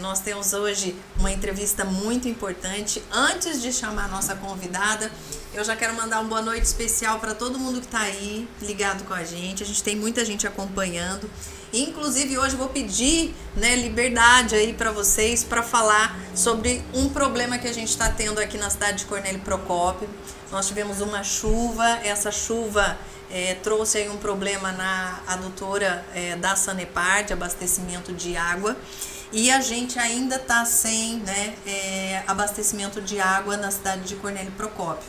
nós temos hoje uma entrevista muito importante. Antes de chamar a nossa convidada, eu já quero mandar uma boa noite especial para todo mundo que está aí ligado com a gente. A gente tem muita gente acompanhando. Inclusive hoje eu vou pedir, né, liberdade aí para vocês para falar sobre um problema que a gente está tendo aqui na cidade de Cornélio Procópio. Nós tivemos uma chuva, essa chuva trouxe aí um problema na adutora da Sanepar, de abastecimento de água, e a gente ainda está sem, né, abastecimento de água na cidade de Cornélio Procópio.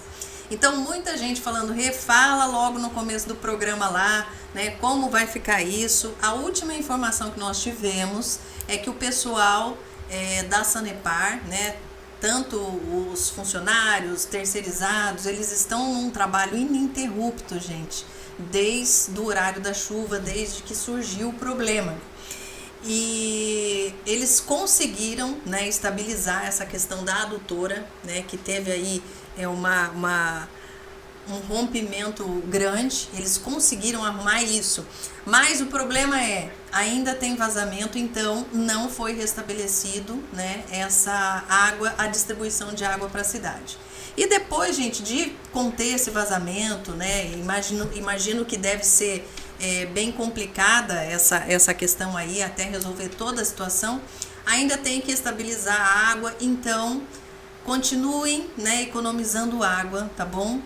Então muita gente falando, fala logo no começo do programa lá, né, como vai ficar isso. A última informação que nós tivemos é que o pessoal da Sanepar, né, tanto os funcionários terceirizados, eles estão num trabalho ininterrupto, gente, desde o horário da chuva, desde que surgiu o problema. E eles conseguiram, né, estabilizar essa questão da adutora, né, que teve aí um rompimento grande. Eles conseguiram arrumar isso, mas o problema ainda tem vazamento, então não foi restabelecido, né, essa água, a distribuição de água para a cidade. E depois, gente, de conter esse vazamento, né, imagino que deve ser bem complicada essa questão aí, até resolver toda a situação, ainda tem que estabilizar a água, então continuem, né, economizando água, tá bom?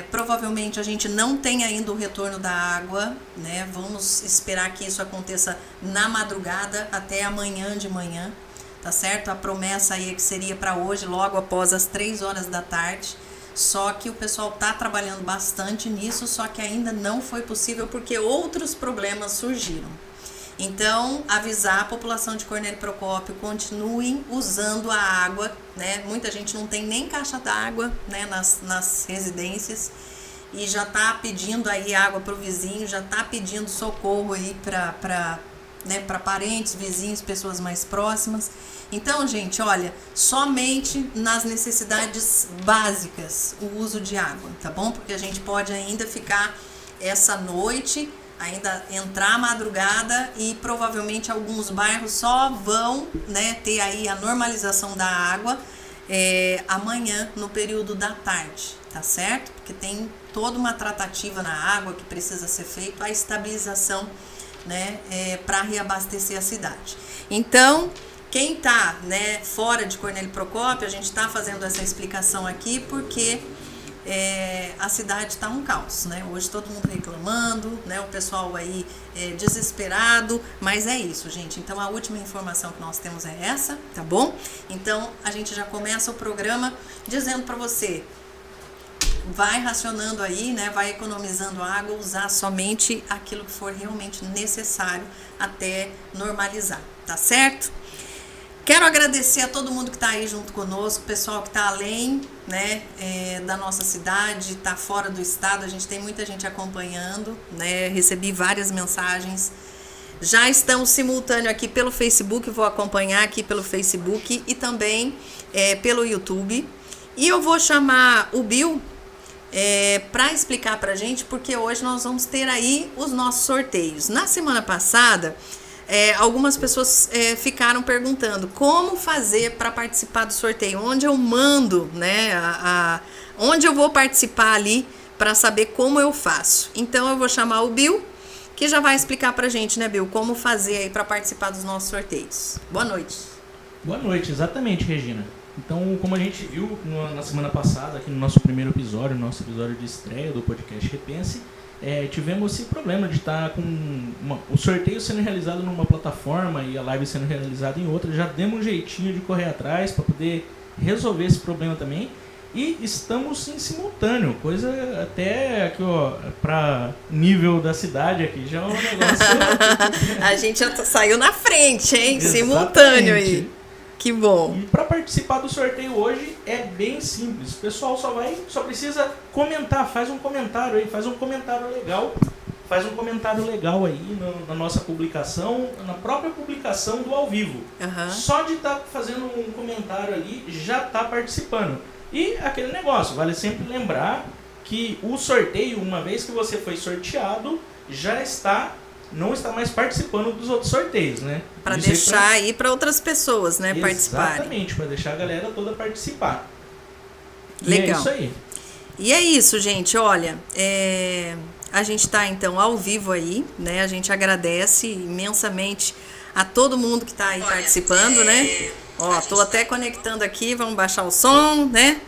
Provavelmente a gente não tem ainda o retorno da água, né? Vamos esperar que isso aconteça na madrugada até amanhã de manhã, tá certo? A promessa aí é que seria para hoje, logo após as 3 horas da tarde. Só que o pessoal tá trabalhando bastante nisso, só que ainda não foi possível porque outros problemas surgiram. Então, avisar a população de Cornélio Procópio, continuem usando a água, né? Muita gente não tem nem caixa d'água, né, nas residências, e já tá pedindo aí água para o vizinho, já tá pedindo socorro aí para parentes, vizinhos, pessoas mais próximas. Então, gente, olha, somente nas necessidades básicas o uso de água, tá bom? Porque a gente pode ainda ficar essa noite, ainda entrar a madrugada, e provavelmente alguns bairros só vão, né, ter aí a normalização da água amanhã no período da tarde, tá certo? Porque tem toda uma tratativa na água que precisa ser feita, a estabilização, né, para reabastecer a cidade. Então, quem tá, né, fora de Cornélio Procópio, a gente está fazendo essa explicação aqui porque a cidade está um caos, né? Hoje todo mundo reclamando, né? O pessoal aí desesperado, mas é isso, gente. Então a última informação que nós temos é essa, tá bom? Então a gente já começa o programa dizendo para você, vai racionando aí, né? Vai economizando água, usar somente aquilo que for realmente necessário até normalizar, tá certo? Quero agradecer a todo mundo que está aí junto conosco, pessoal que está além, né, da nossa cidade, está fora do estado, a gente tem muita gente acompanhando, né, recebi várias mensagens, já estamos simultâneo aqui pelo Facebook, vou acompanhar aqui pelo Facebook e também pelo YouTube, e eu vou chamar o Bill para explicar para a gente, porque hoje nós vamos ter aí os nossos sorteios. Na semana passada, algumas pessoas ficaram perguntando como fazer para participar do sorteio, onde eu mando, né, onde eu vou participar ali para saber como eu faço. Então eu vou chamar o Bill, que já vai explicar pra gente, né, Bill, como fazer aí para participar dos nossos sorteios. Boa noite. Boa noite, exatamente, Regina. Então, como a gente viu na semana passada, aqui no nosso primeiro episódio, nosso episódio de estreia do podcast Repense, tivemos esse problema de estar com o sorteio sendo realizado numa plataforma e a live sendo realizada em outra. Já demos um jeitinho de correr atrás para poder resolver esse problema também. E estamos em simultâneo, coisa até aqui, ó, para nível da cidade aqui, já é um negócio... A gente já saiu na frente, hein? Exatamente. Simultâneo aí. Que bom. E para participar do sorteio hoje é bem simples. O pessoal só precisa comentar, faz um comentário aí, faz um comentário legal aí na nossa publicação, na própria publicação do ao vivo. Uhum. Só de estar fazendo um comentário ali já está participando. E aquele negócio, vale sempre lembrar que o sorteio, uma vez que você foi sorteado, já está não está mais participando dos outros sorteios, né? Para deixar aí para outras pessoas, né, participarem. Exatamente, para deixar a galera toda participar. Legal. E é isso aí. E é isso, gente. Olha, a gente está então ao vivo aí, né? A gente agradece imensamente a todo mundo que está aí participando, né? Ó, tô até conectando aqui, vamos baixar o som, né?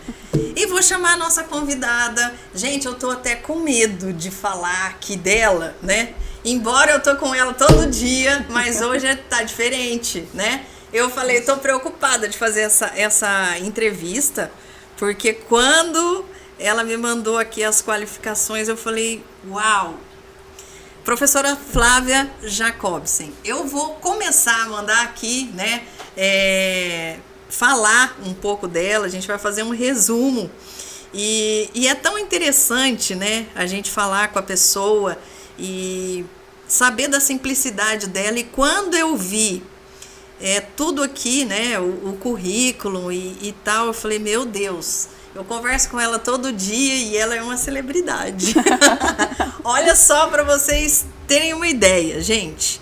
E vou chamar a nossa convidada. Gente, eu tô até com medo de falar aqui dela, né? Embora eu tô com ela todo dia, mas hoje tá diferente, né? Eu falei, tô preocupada de fazer essa entrevista, porque quando ela me mandou aqui as qualificações, eu falei, uau! Professora Flávia Jacobsen. Eu vou começar a mandar aqui, né? Falar um pouco dela, a gente vai fazer um resumo. E é tão interessante, né? A gente falar com a pessoa e saber da simplicidade dela. E quando eu vi tudo aqui, né? O currículo e tal, eu falei, meu Deus, eu converso com ela todo dia e ela é uma celebridade. Olha só para vocês terem uma ideia, gente.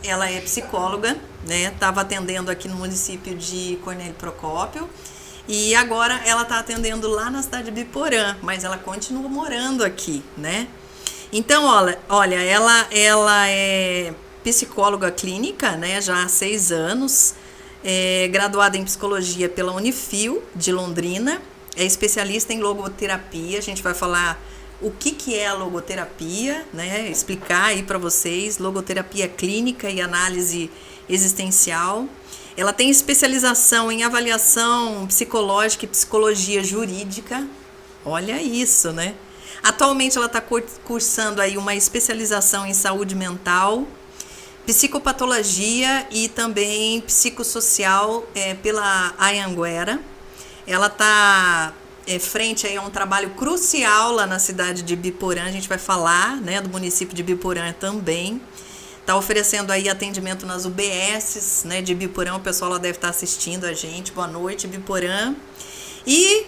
Ela é psicóloga, né? Estava atendendo aqui no município de Cornélio Procópio e agora ela está atendendo lá na cidade de Biporã, mas ela continua morando aqui, né? Então, olha, ela é psicóloga clínica, né? Já há 6 anos, graduada em psicologia pela Unifil de Londrina, é especialista em logoterapia. A gente vai falar o que é a logoterapia, né? Explicar aí para vocês, logoterapia clínica e análise existencial. Ela tem especialização em avaliação psicológica e psicologia jurídica. Olha isso, né? Atualmente ela está cursando aí uma especialização em saúde mental, psicopatologia e também psicossocial pela Anhanguera. Ela está frente aí a um trabalho crucial lá na cidade de Biporã. A gente vai falar, né, do município de Biporã também. Está oferecendo aí atendimento nas UBSs, né, de Biporã. O pessoal lá deve estar assistindo a gente. Boa noite, Biporã. E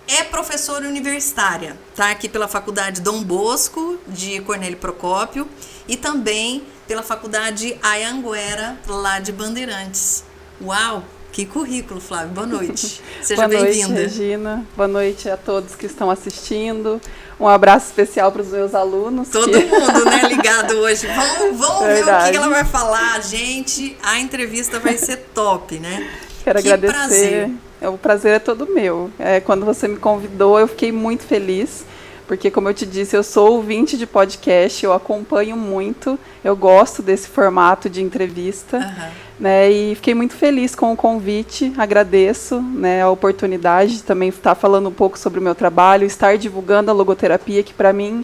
é professora universitária. Está aqui pela Faculdade Dom Bosco de Cornélio Procópio e também pela Faculdade Anhanguera, lá de Bandeirantes. Uau! Que currículo, Flávia. Boa noite. Seja bem-vinda. Boa noite, Regina. Boa noite a todos que estão assistindo. Um abraço especial para os meus alunos. Todo mundo, né, ligado hoje. Vamos ver o que ela vai falar. Gente, a entrevista vai ser top, né? Quero agradecer. Prazer. O prazer é todo meu. Quando você me convidou, eu fiquei muito feliz. Porque, como eu te disse, eu sou ouvinte de podcast, eu acompanho muito, eu gosto desse formato de entrevista, né, e fiquei muito feliz com o convite, agradeço, né, a oportunidade de também estar falando um pouco sobre o meu trabalho, estar divulgando a logoterapia, que para mim,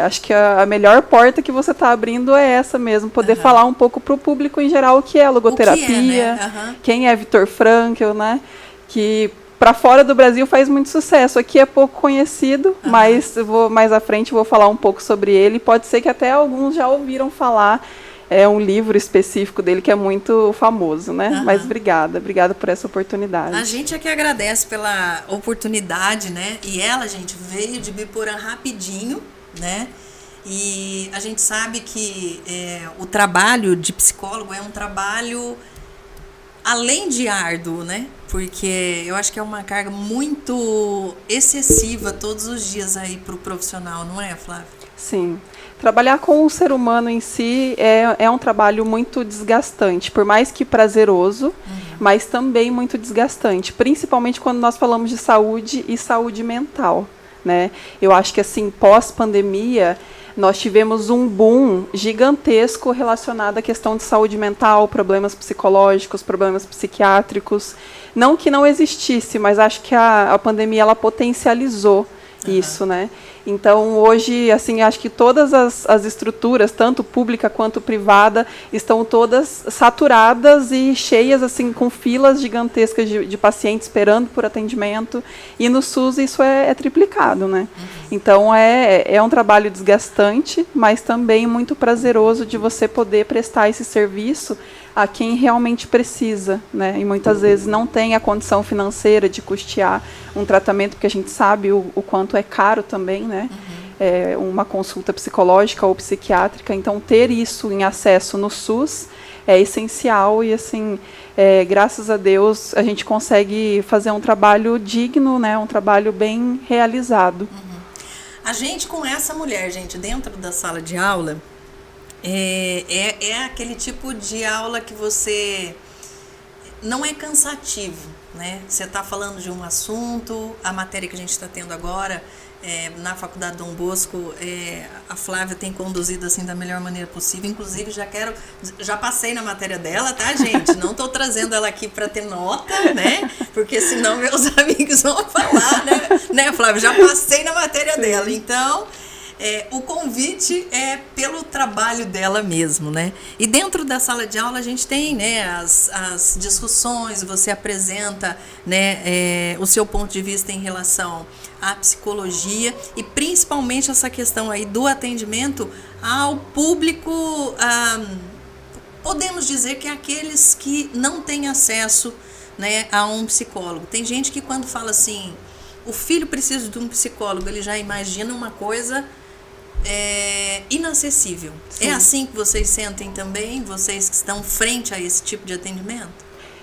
acho que a melhor porta que você está abrindo é essa mesmo, poder falar um pouco para o público em geral o que é a logoterapia, o que é, né? Quem é Viktor Frankl, né, que para fora do Brasil faz muito sucesso. Aqui é pouco conhecido, mas mais à frente vou falar um pouco sobre ele. Pode ser que até alguns já ouviram falar. É um livro específico dele que é muito famoso, né? Mas obrigada por essa oportunidade. A gente é que agradece pela oportunidade, né? E ela, gente, veio de Biporã rapidinho, né? E a gente sabe que o trabalho de psicólogo é um trabalho além de árduo, né? Porque eu acho que é uma carga muito excessiva todos os dias aí para o profissional, não é, Flávia? Sim. Trabalhar com o ser humano em si é um trabalho muito desgastante, por mais que prazeroso, mas também muito desgastante, principalmente quando nós falamos de saúde e saúde mental, né? Eu acho que, assim, pós-pandemia, nós tivemos um boom gigantesco relacionado à questão de saúde mental, problemas psicológicos, problemas psiquiátricos. Não que não existisse, mas acho que a pandemia ela potencializou isso, né? Então, hoje, assim, acho que todas as estruturas, tanto pública quanto privada, estão todas saturadas e cheias, assim, com filas gigantescas de pacientes esperando por atendimento. E no SUS isso é triplicado, né? Então, é um trabalho desgastante, mas também muito prazeroso de você poder prestar esse serviço a quem realmente precisa, né? E muitas vezes não tem a condição financeira de custear um tratamento, porque a gente sabe o quanto é caro também, né? uma consulta psicológica ou psiquiátrica. Então, ter isso em acesso no SUS é essencial e, assim, graças a Deus, a gente consegue fazer um trabalho digno, né, um trabalho bem realizado. A gente, com essa mulher, gente, dentro da sala de aula, é aquele tipo de aula que você não é cansativo, né? Você está falando de um assunto, a matéria que a gente está tendo agora na Faculdade Dom Bosco, a Flávia tem conduzido assim da melhor maneira possível. Inclusive, já passei na matéria dela, tá, gente? Não estou trazendo ela aqui para ter nota, né? Porque senão meus amigos vão falar, né, Flávia? Já passei na matéria dela. Então, o convite é pelo trabalho dela mesmo, né? E dentro da sala de aula a gente tem, né, as discussões, você apresenta, né, o seu ponto de vista em relação à psicologia e principalmente essa questão aí do atendimento ao público, podemos dizer que é aqueles que não têm acesso, né, a um psicólogo. Tem gente que quando fala assim, o filho precisa de um psicólogo, ele já imagina uma coisa inacessível. Sim. É assim que vocês sentem também, vocês que estão frente a esse tipo de atendimento?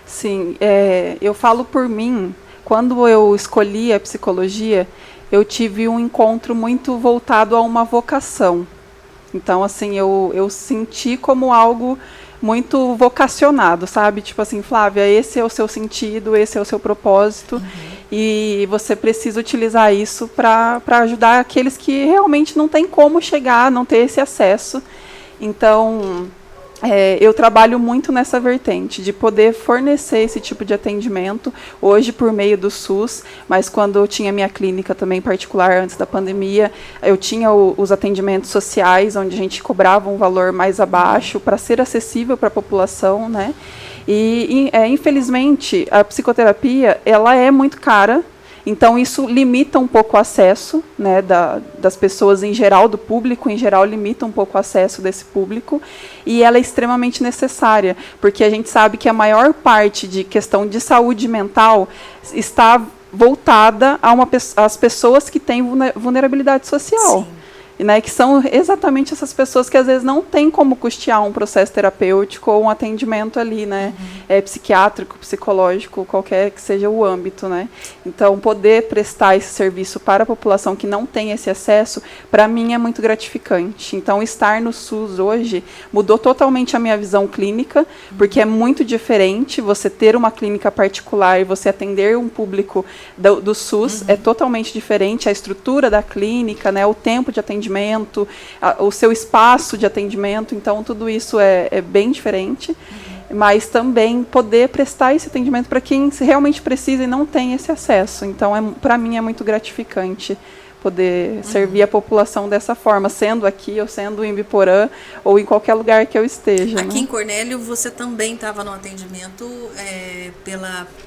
Sim, eu falo por mim. Quando eu escolhi a psicologia, eu tive um encontro muito voltado a uma vocação. Então, assim, eu senti como algo muito vocacionado, sabe? Tipo assim, Flávia, esse é o seu sentido, esse é o seu propósito, e você precisa utilizar isso para ajudar aqueles que realmente não têm como chegar, não ter esse acesso. Então, eu trabalho muito nessa vertente, de poder fornecer esse tipo de atendimento, hoje por meio do SUS, mas quando eu tinha minha clínica também particular, antes da pandemia, eu tinha os atendimentos sociais, onde a gente cobrava um valor mais abaixo, para ser acessível para a população, né? E infelizmente, a psicoterapia, ela é muito cara. Então, isso limita um pouco o acesso, né, das pessoas em geral, do público em geral, limita um pouco o acesso desse público, e ela é extremamente necessária, porque a gente sabe que a maior parte de questão de saúde mental está voltada às pessoas que têm vulnerabilidade social. Sim. Né, que são exatamente essas pessoas que às vezes não têm como custear um processo terapêutico ou um atendimento ali, né, psiquiátrico, psicológico, qualquer que seja o âmbito, né. Então, poder prestar esse serviço para a população que não tem esse acesso, para mim é muito gratificante. Então, estar no SUS hoje mudou totalmente a minha visão clínica, porque é muito diferente você ter uma clínica particular e você atender um público do SUS, é totalmente diferente, a estrutura da clínica, né, o tempo de atendimento, o seu espaço de atendimento, então tudo isso é bem diferente, mas também poder prestar esse atendimento para quem realmente precisa e não tem esse acesso. Então, para mim é muito gratificante poder servir a população dessa forma, sendo aqui ou sendo em Biporã ou em qualquer lugar que eu esteja. Aqui, né? em Cornélio, você também estava no atendimento,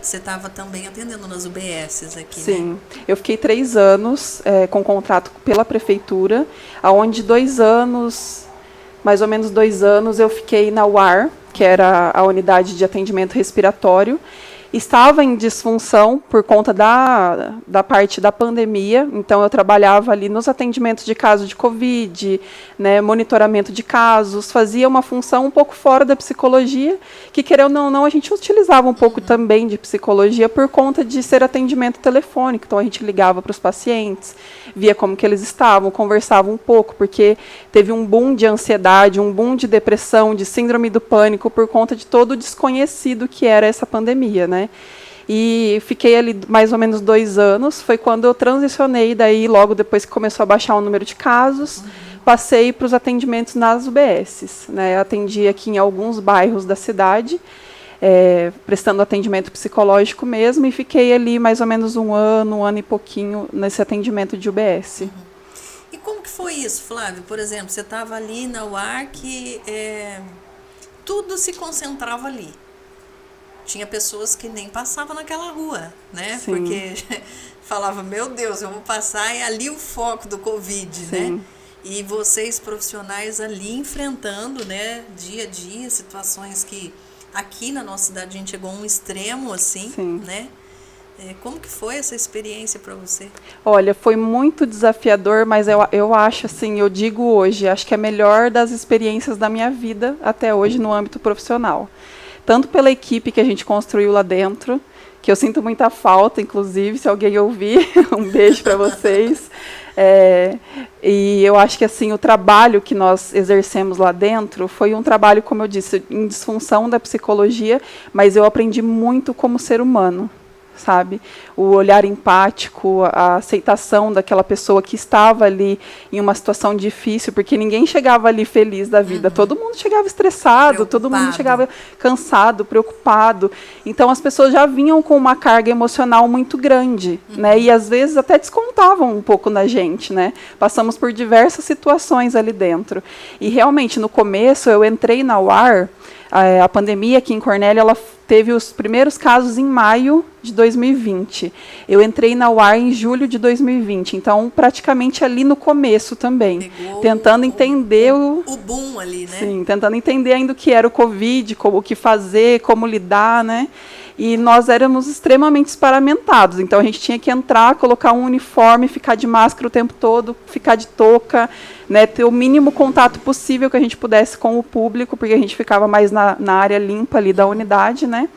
você estava também atendendo nas UBSs aqui, Sim, né? Eu fiquei 3 anos com contrato pela prefeitura, onde 2 anos, mais ou menos 2 anos, eu fiquei na UAR, que era a unidade de atendimento respiratório. Estava em disfunção por conta da parte da pandemia, então eu trabalhava ali nos atendimentos de casos de Covid, né, monitoramento de casos, fazia uma função um pouco fora da psicologia, que querendo ou não, a gente utilizava um pouco também de psicologia por conta de ser atendimento telefônico, então a gente ligava para os pacientes, via como que eles estavam, conversava um pouco, porque teve um boom de ansiedade, um boom de depressão, de síndrome do pânico, por conta de todo o desconhecido que era essa pandemia, né? E fiquei ali mais ou menos 2 anos, foi quando eu transicionei, daí logo depois que começou a baixar o número de casos, passei para os atendimentos nas UBSs, né? Eu atendi aqui em alguns bairros da cidade, prestando atendimento psicológico mesmo, e fiquei ali mais ou menos 1 ano e pouquinho nesse atendimento de UBS. E como que foi isso, Flávio? Por exemplo, você estava ali na UAR que tudo se concentrava ali. Tinha pessoas que nem passavam naquela rua, né? Sim. Porque falava, meu Deus, eu vou passar, é ali o foco do Covid, Sim. né? E vocês profissionais ali enfrentando, né, dia a dia, situações que aqui na nossa cidade a gente chegou a um extremo, assim, Sim. né? Como que foi essa experiência para você? Olha, foi muito desafiador, mas eu acho assim, eu digo hoje, acho que é a melhor das experiências da minha vida até hoje no âmbito profissional. Tanto pela equipe que a gente construiu lá dentro, que eu sinto muita falta, inclusive, se alguém ouvir, um beijo para vocês. E eu acho que assim, o trabalho que nós exercemos lá dentro foi um trabalho, como eu disse, em disfunção da psicologia, mas eu aprendi muito como ser humano, sabe? O olhar empático, a aceitação daquela pessoa que estava ali em uma situação difícil, porque ninguém chegava ali feliz da vida, todo mundo chegava estressado, todo mundo chegava cansado, preocupado. Então as pessoas já vinham com uma carga emocional muito grande, né? E às vezes até descontavam um pouco na gente, né? Passamos por diversas situações ali dentro. E realmente no começo eu entrei na UAR, a pandemia aqui em Cornélio, ela teve os primeiros casos em maio de 2020. Eu entrei na UAR em julho de 2020, então praticamente ali no começo também, tentando entender o boom ali, né? Sim, tentando entender ainda o que era o Covid, o que fazer, como lidar, né? E nós éramos extremamente esparamentados, então a gente tinha que entrar, colocar um uniforme, ficar de máscara o tempo todo, ficar de touca, né, ter o mínimo contato possível que a gente pudesse com o público, porque a gente ficava mais na área limpa ali da unidade, né,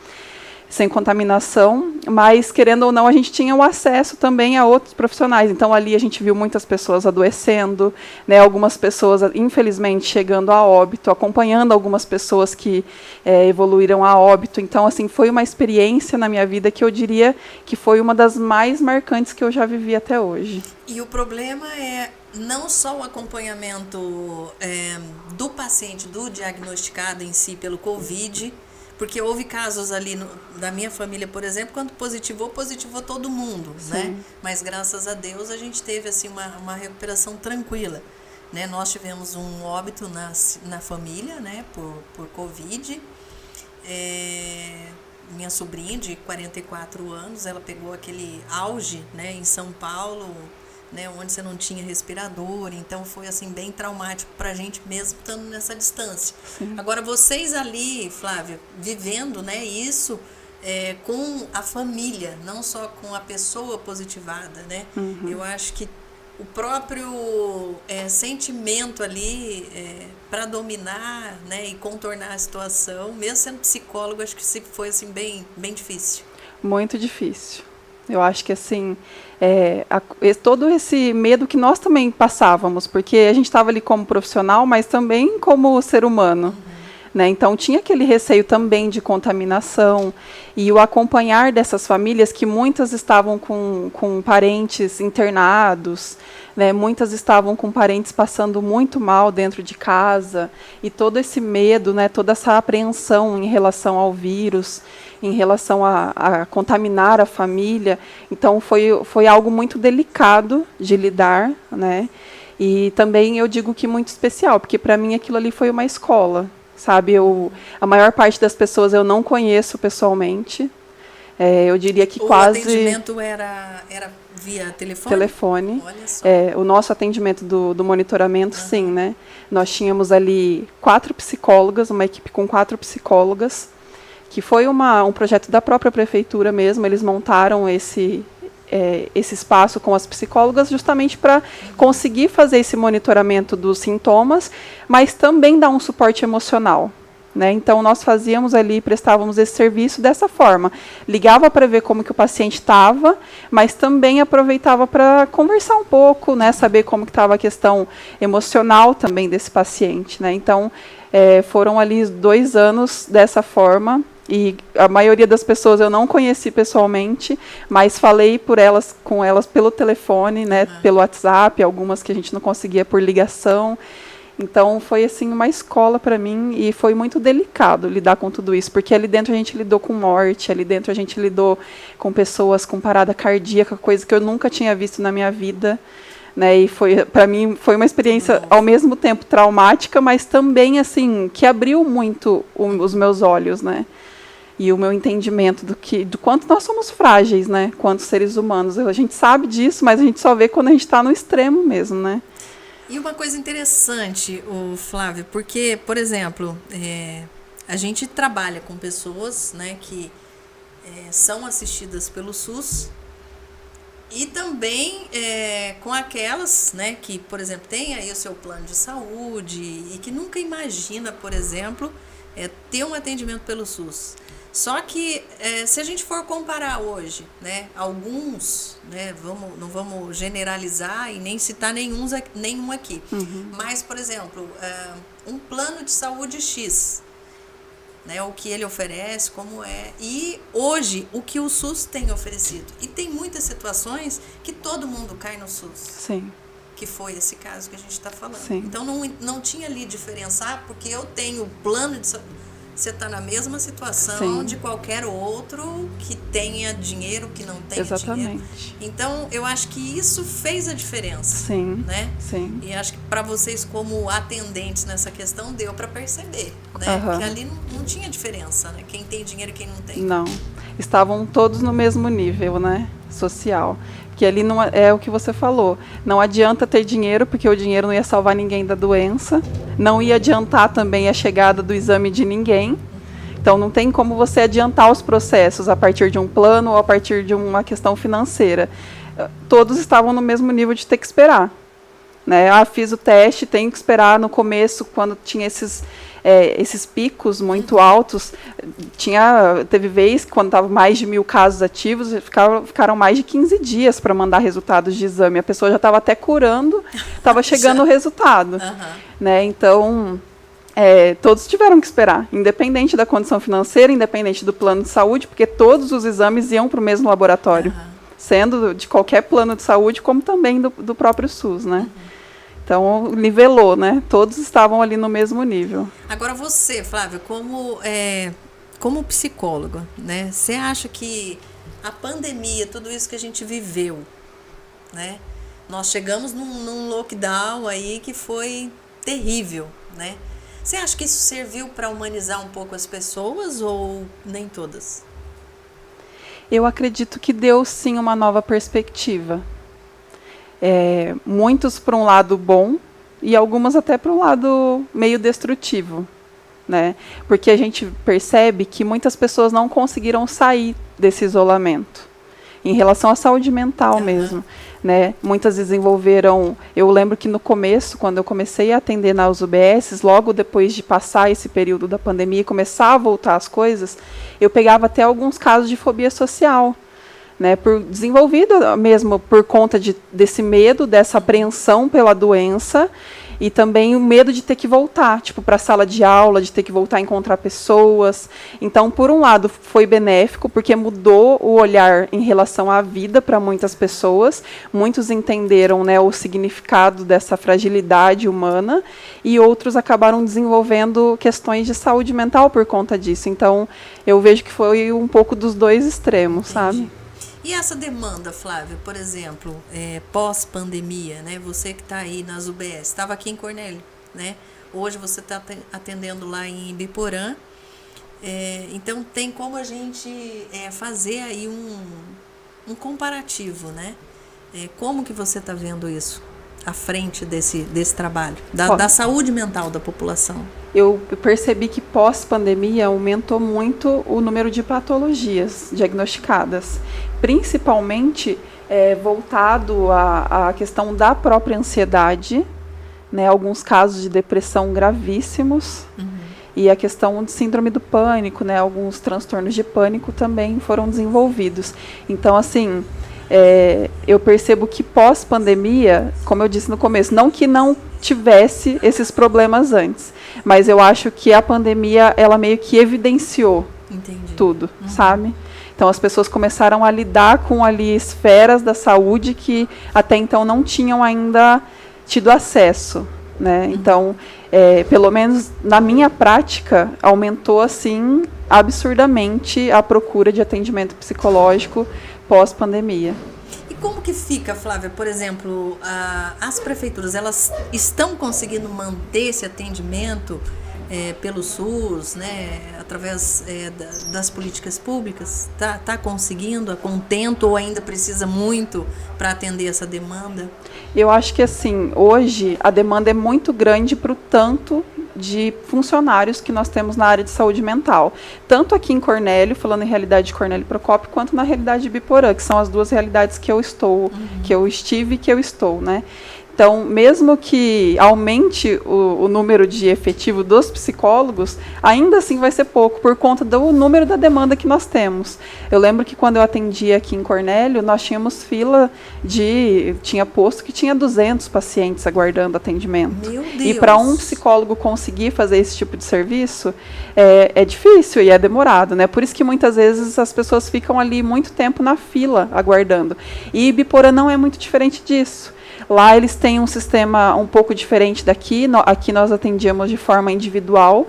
sem contaminação, mas, querendo ou não, a gente tinha o acesso também a outros profissionais. Então, ali a gente viu muitas pessoas adoecendo, né, algumas pessoas, infelizmente, chegando a óbito, acompanhando algumas pessoas que evoluíram a óbito. Então, assim, foi uma experiência na minha vida que eu diria que foi uma das mais marcantes que eu já vivi até hoje. E o problema é não só o acompanhamento do paciente, do diagnosticado em si pelo Covid, porque houve casos ali da minha família, por exemplo, quando positivou todo mundo, né? Mas graças a Deus a gente teve assim uma recuperação tranquila, né? Nós tivemos um óbito na família, né? Por Covid. Minha sobrinha de 44 anos, ela pegou aquele auge, né? Em São Paulo, né, onde você não tinha respirador, então foi assim bem traumático para a gente mesmo estando nessa distância. Sim. Agora vocês ali, Flávia, vivendo, né, isso com a família, não só com a pessoa positivada, né? Eu acho que o próprio sentimento ali para dominar, né, e contornar a situação, mesmo sendo psicólogo, acho que foi assim bem difícil. Muito difícil. Eu acho que assim, todo esse medo que nós também passávamos, porque a gente estava ali como profissional, mas também como ser humano. Né? Então tinha aquele receio também de contaminação e o acompanhar dessas famílias que muitas estavam com parentes internados, né? Muitas estavam com parentes passando muito mal dentro de casa e todo esse medo, né? Toda essa apreensão em relação ao vírus, em relação a contaminar a família. Então foi algo muito delicado de lidar, né? E também eu digo que muito especial, porque para mim aquilo ali foi uma escola. Sabe, a maior parte das pessoas eu não conheço pessoalmente. Eu diria que quase... O atendimento era via telefone? Telefone. Olha só. O nosso atendimento do monitoramento, sim, né? Nós tínhamos ali 4 psicólogas, uma equipe com 4 psicólogas, que foi um projeto da própria prefeitura mesmo. Eles montaram esse espaço com as psicólogas justamente para conseguir fazer esse monitoramento dos sintomas, mas também dar um suporte emocional. Né? Então, nós fazíamos ali, prestávamos esse serviço dessa forma. Ligava para ver como que o paciente estava, mas também aproveitava para conversar um pouco, né? Saber como que estava a questão emocional também desse paciente. Né? Então, foram ali 2 anos dessa forma. E a maioria das pessoas eu não conheci pessoalmente, mas falei com elas pelo telefone, né, pelo WhatsApp, algumas que a gente não conseguia por ligação. Então foi assim uma escola para mim e foi muito delicado lidar com tudo isso, porque ali dentro a gente lidou com morte, ali dentro a gente lidou com pessoas com parada cardíaca, coisa que eu nunca tinha visto na minha vida. Né, e para mim foi uma experiência ao mesmo tempo traumática, mas também assim que abriu muito os meus olhos, né? E o meu entendimento do quanto nós somos frágeis, né, quanto seres humanos. A gente sabe disso, mas a gente só vê quando a gente está no extremo mesmo, né? E uma coisa interessante, Flávio, porque, por exemplo, a gente trabalha com pessoas, né, que são assistidas pelo SUS, e também com aquelas, né, que, por exemplo, tem aí o seu plano de saúde e que nunca imagina, por exemplo, ter um atendimento pelo SUS. Só que se a gente for comparar hoje, né, alguns, né, não vamos generalizar e nem citar nenhum aqui, mas, por exemplo, um plano de saúde X, né, o que ele oferece, como e hoje o que o SUS tem oferecido. E tem muitas situações que todo mundo cai no SUS. Sim. Que foi esse caso que a gente está falando. Sim. Então não tinha ali diferençar, porque eu tenho plano de saúde. Você está na mesma situação Sim. de qualquer outro que tenha dinheiro, que não tenha Exatamente. dinheiro. Então, eu acho que isso fez a diferença. Sim. Né? Sim. E acho que para vocês, como atendentes nessa questão, deu para perceber. Né? Porque ali não tinha diferença. Né? Quem tem dinheiro e quem não tem. Não. Estavam todos no mesmo nível, né? Social. Que ali não é o que você falou. Não adianta ter dinheiro, porque o dinheiro não ia salvar ninguém da doença. Não ia adiantar também a chegada do exame de ninguém. Então, não tem como você adiantar os processos a partir de um plano ou a partir de uma questão financeira. Todos estavam no mesmo nível de ter que esperar. Né? Fiz o teste, tenho que esperar no começo, quando tinha esses picos muito altos. Teve vez, quando estava mais de 1.000 casos ativos, ficaram mais de 15 dias para mandar resultados de exame. A pessoa já estava até curando, estava chegando o resultado. Né? Então, todos tiveram que esperar, independente da condição financeira, independente do plano de saúde, porque todos os exames iam para o mesmo laboratório, sendo de qualquer plano de saúde, como também do próprio SUS, né? Então, nivelou, né? Todos estavam ali no mesmo nível. Agora você, Flávia, como psicóloga, né? Você acha que a pandemia, tudo isso que a gente viveu, né? Nós chegamos num lockdown aí que foi terrível, né? Você acha que isso serviu para humanizar um pouco as pessoas ou nem todas? Eu acredito que deu, sim, uma nova perspectiva. Muitos para um lado bom e algumas até para um lado meio destrutivo, né? Porque a gente percebe que muitas pessoas não conseguiram sair desse isolamento, em relação à saúde mental mesmo, né? Muitas desenvolveram. Eu lembro que no começo, quando eu comecei a atender nas UBSs, logo depois de passar esse período da pandemia e começar a voltar as coisas, eu pegava até alguns casos de fobia social. Né, desenvolvida mesmo por conta desse medo, dessa apreensão pela doença, e também o medo de ter que voltar, tipo, para a sala de aula, de ter que voltar a encontrar pessoas. Então, por um lado, foi benéfico, porque mudou o olhar em relação à vida para muitas pessoas. Muitos entenderam, né, o significado dessa fragilidade humana, e outros acabaram desenvolvendo questões de saúde mental por conta disso. Então, eu vejo que foi um pouco dos dois extremos, sabe? E essa demanda, Flávia, por exemplo, pós-pandemia, né? Você que está aí nas UBS, estava aqui em Cornélio, né? Hoje você está atendendo lá em Ibiporã. Então, tem como a gente fazer aí um comparativo, né? Como que você está vendo isso à frente desse trabalho, da saúde mental da população? Eu percebi que pós-pandemia aumentou muito o número de patologias diagnosticadas, principalmente voltado à questão da própria ansiedade, né, alguns casos de depressão gravíssimos, e a questão de síndrome do pânico, né, alguns transtornos de pânico também foram desenvolvidos. Então, assim, eu percebo que pós-pandemia, como eu disse no começo, não que não tivesse esses problemas antes, mas eu acho que a pandemia, ela meio que evidenciou tudo, sabe? Então, as pessoas começaram a lidar com ali esferas da saúde que até então não tinham ainda tido acesso, né? Então, pelo menos na minha prática, aumentou assim absurdamente a procura de atendimento psicológico pós-pandemia. E como que fica, Flávia, por exemplo, as prefeituras, elas estão conseguindo manter esse atendimento pelo SUS, né, através das políticas públicas? Tá conseguindo, a contento, ou ainda precisa muito para atender essa demanda? Eu acho que, assim, hoje a demanda é muito grande para o tanto de funcionários que nós temos na área de saúde mental. Tanto aqui em Cornélio, falando em realidade de Cornélio Procópio, quanto na realidade de Biporã, que são as duas realidades que eu estou, que eu estive e que eu estou, né? Então, mesmo que aumente o número de efetivo dos psicólogos, ainda assim vai ser pouco, por conta do número da demanda que nós temos. Eu lembro que quando eu atendia aqui em Cornélio, nós tínhamos fila tinha posto que tinha 200 pacientes aguardando atendimento. Meu Deus. E para um psicólogo conseguir fazer esse tipo de serviço, é difícil e é demorado, né? Por isso que muitas vezes as pessoas ficam ali muito tempo na fila aguardando. E Ibiporã não é muito diferente disso. Lá eles têm um sistema um pouco diferente daqui. Aqui nós atendíamos de forma individual.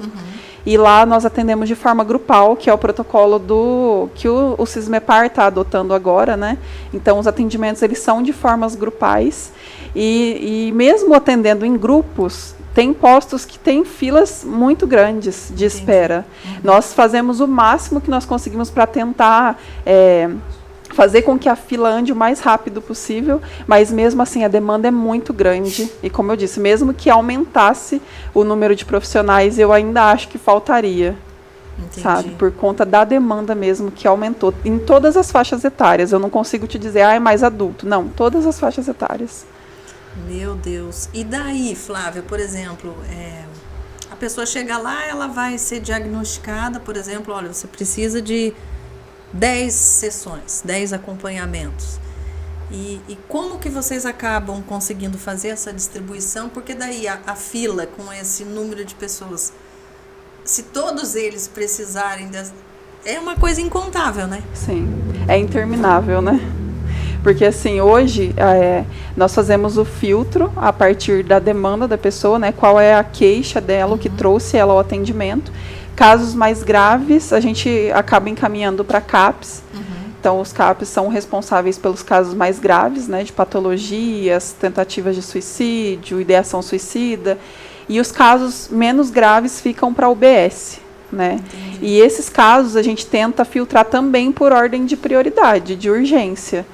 E lá nós atendemos de forma grupal, que é o protocolo que o Cismepar está adotando agora, né? Então, os atendimentos eles são de formas grupais. E mesmo atendendo em grupos, tem postos que têm filas muito grandes de espera. Nós fazemos o máximo que nós conseguimos para tentar fazer com que a fila ande o mais rápido possível, mas mesmo assim a demanda é muito grande. E como eu disse, mesmo que aumentasse o número de profissionais, eu ainda acho que faltaria. Entendi. Sabe? Por conta da demanda mesmo que aumentou em todas as faixas etárias. Eu não consigo te dizer, é mais adulto. Não, todas as faixas etárias. Meu Deus. E daí, Flávia, por exemplo, a pessoa chega lá, ela vai ser diagnosticada, por exemplo, olha, você precisa de 10 sessões, 10 acompanhamentos. E como que vocês acabam conseguindo fazer essa distribuição? Porque daí a fila com esse número de pessoas, se todos eles precisarem, é uma coisa incontável, né? Sim, é interminável, né? Porque assim, hoje nós fazemos o filtro a partir da demanda da pessoa, né? Qual é a queixa dela, o que trouxe ela ao atendimento. Casos mais graves, a gente acaba encaminhando para CAPS. Então, os CAPS são responsáveis pelos casos mais graves, né, de patologias, tentativas de suicídio, ideação suicida. E os casos menos graves ficam para a UBS. Né? E esses casos a gente tenta filtrar também por ordem de prioridade, de urgência.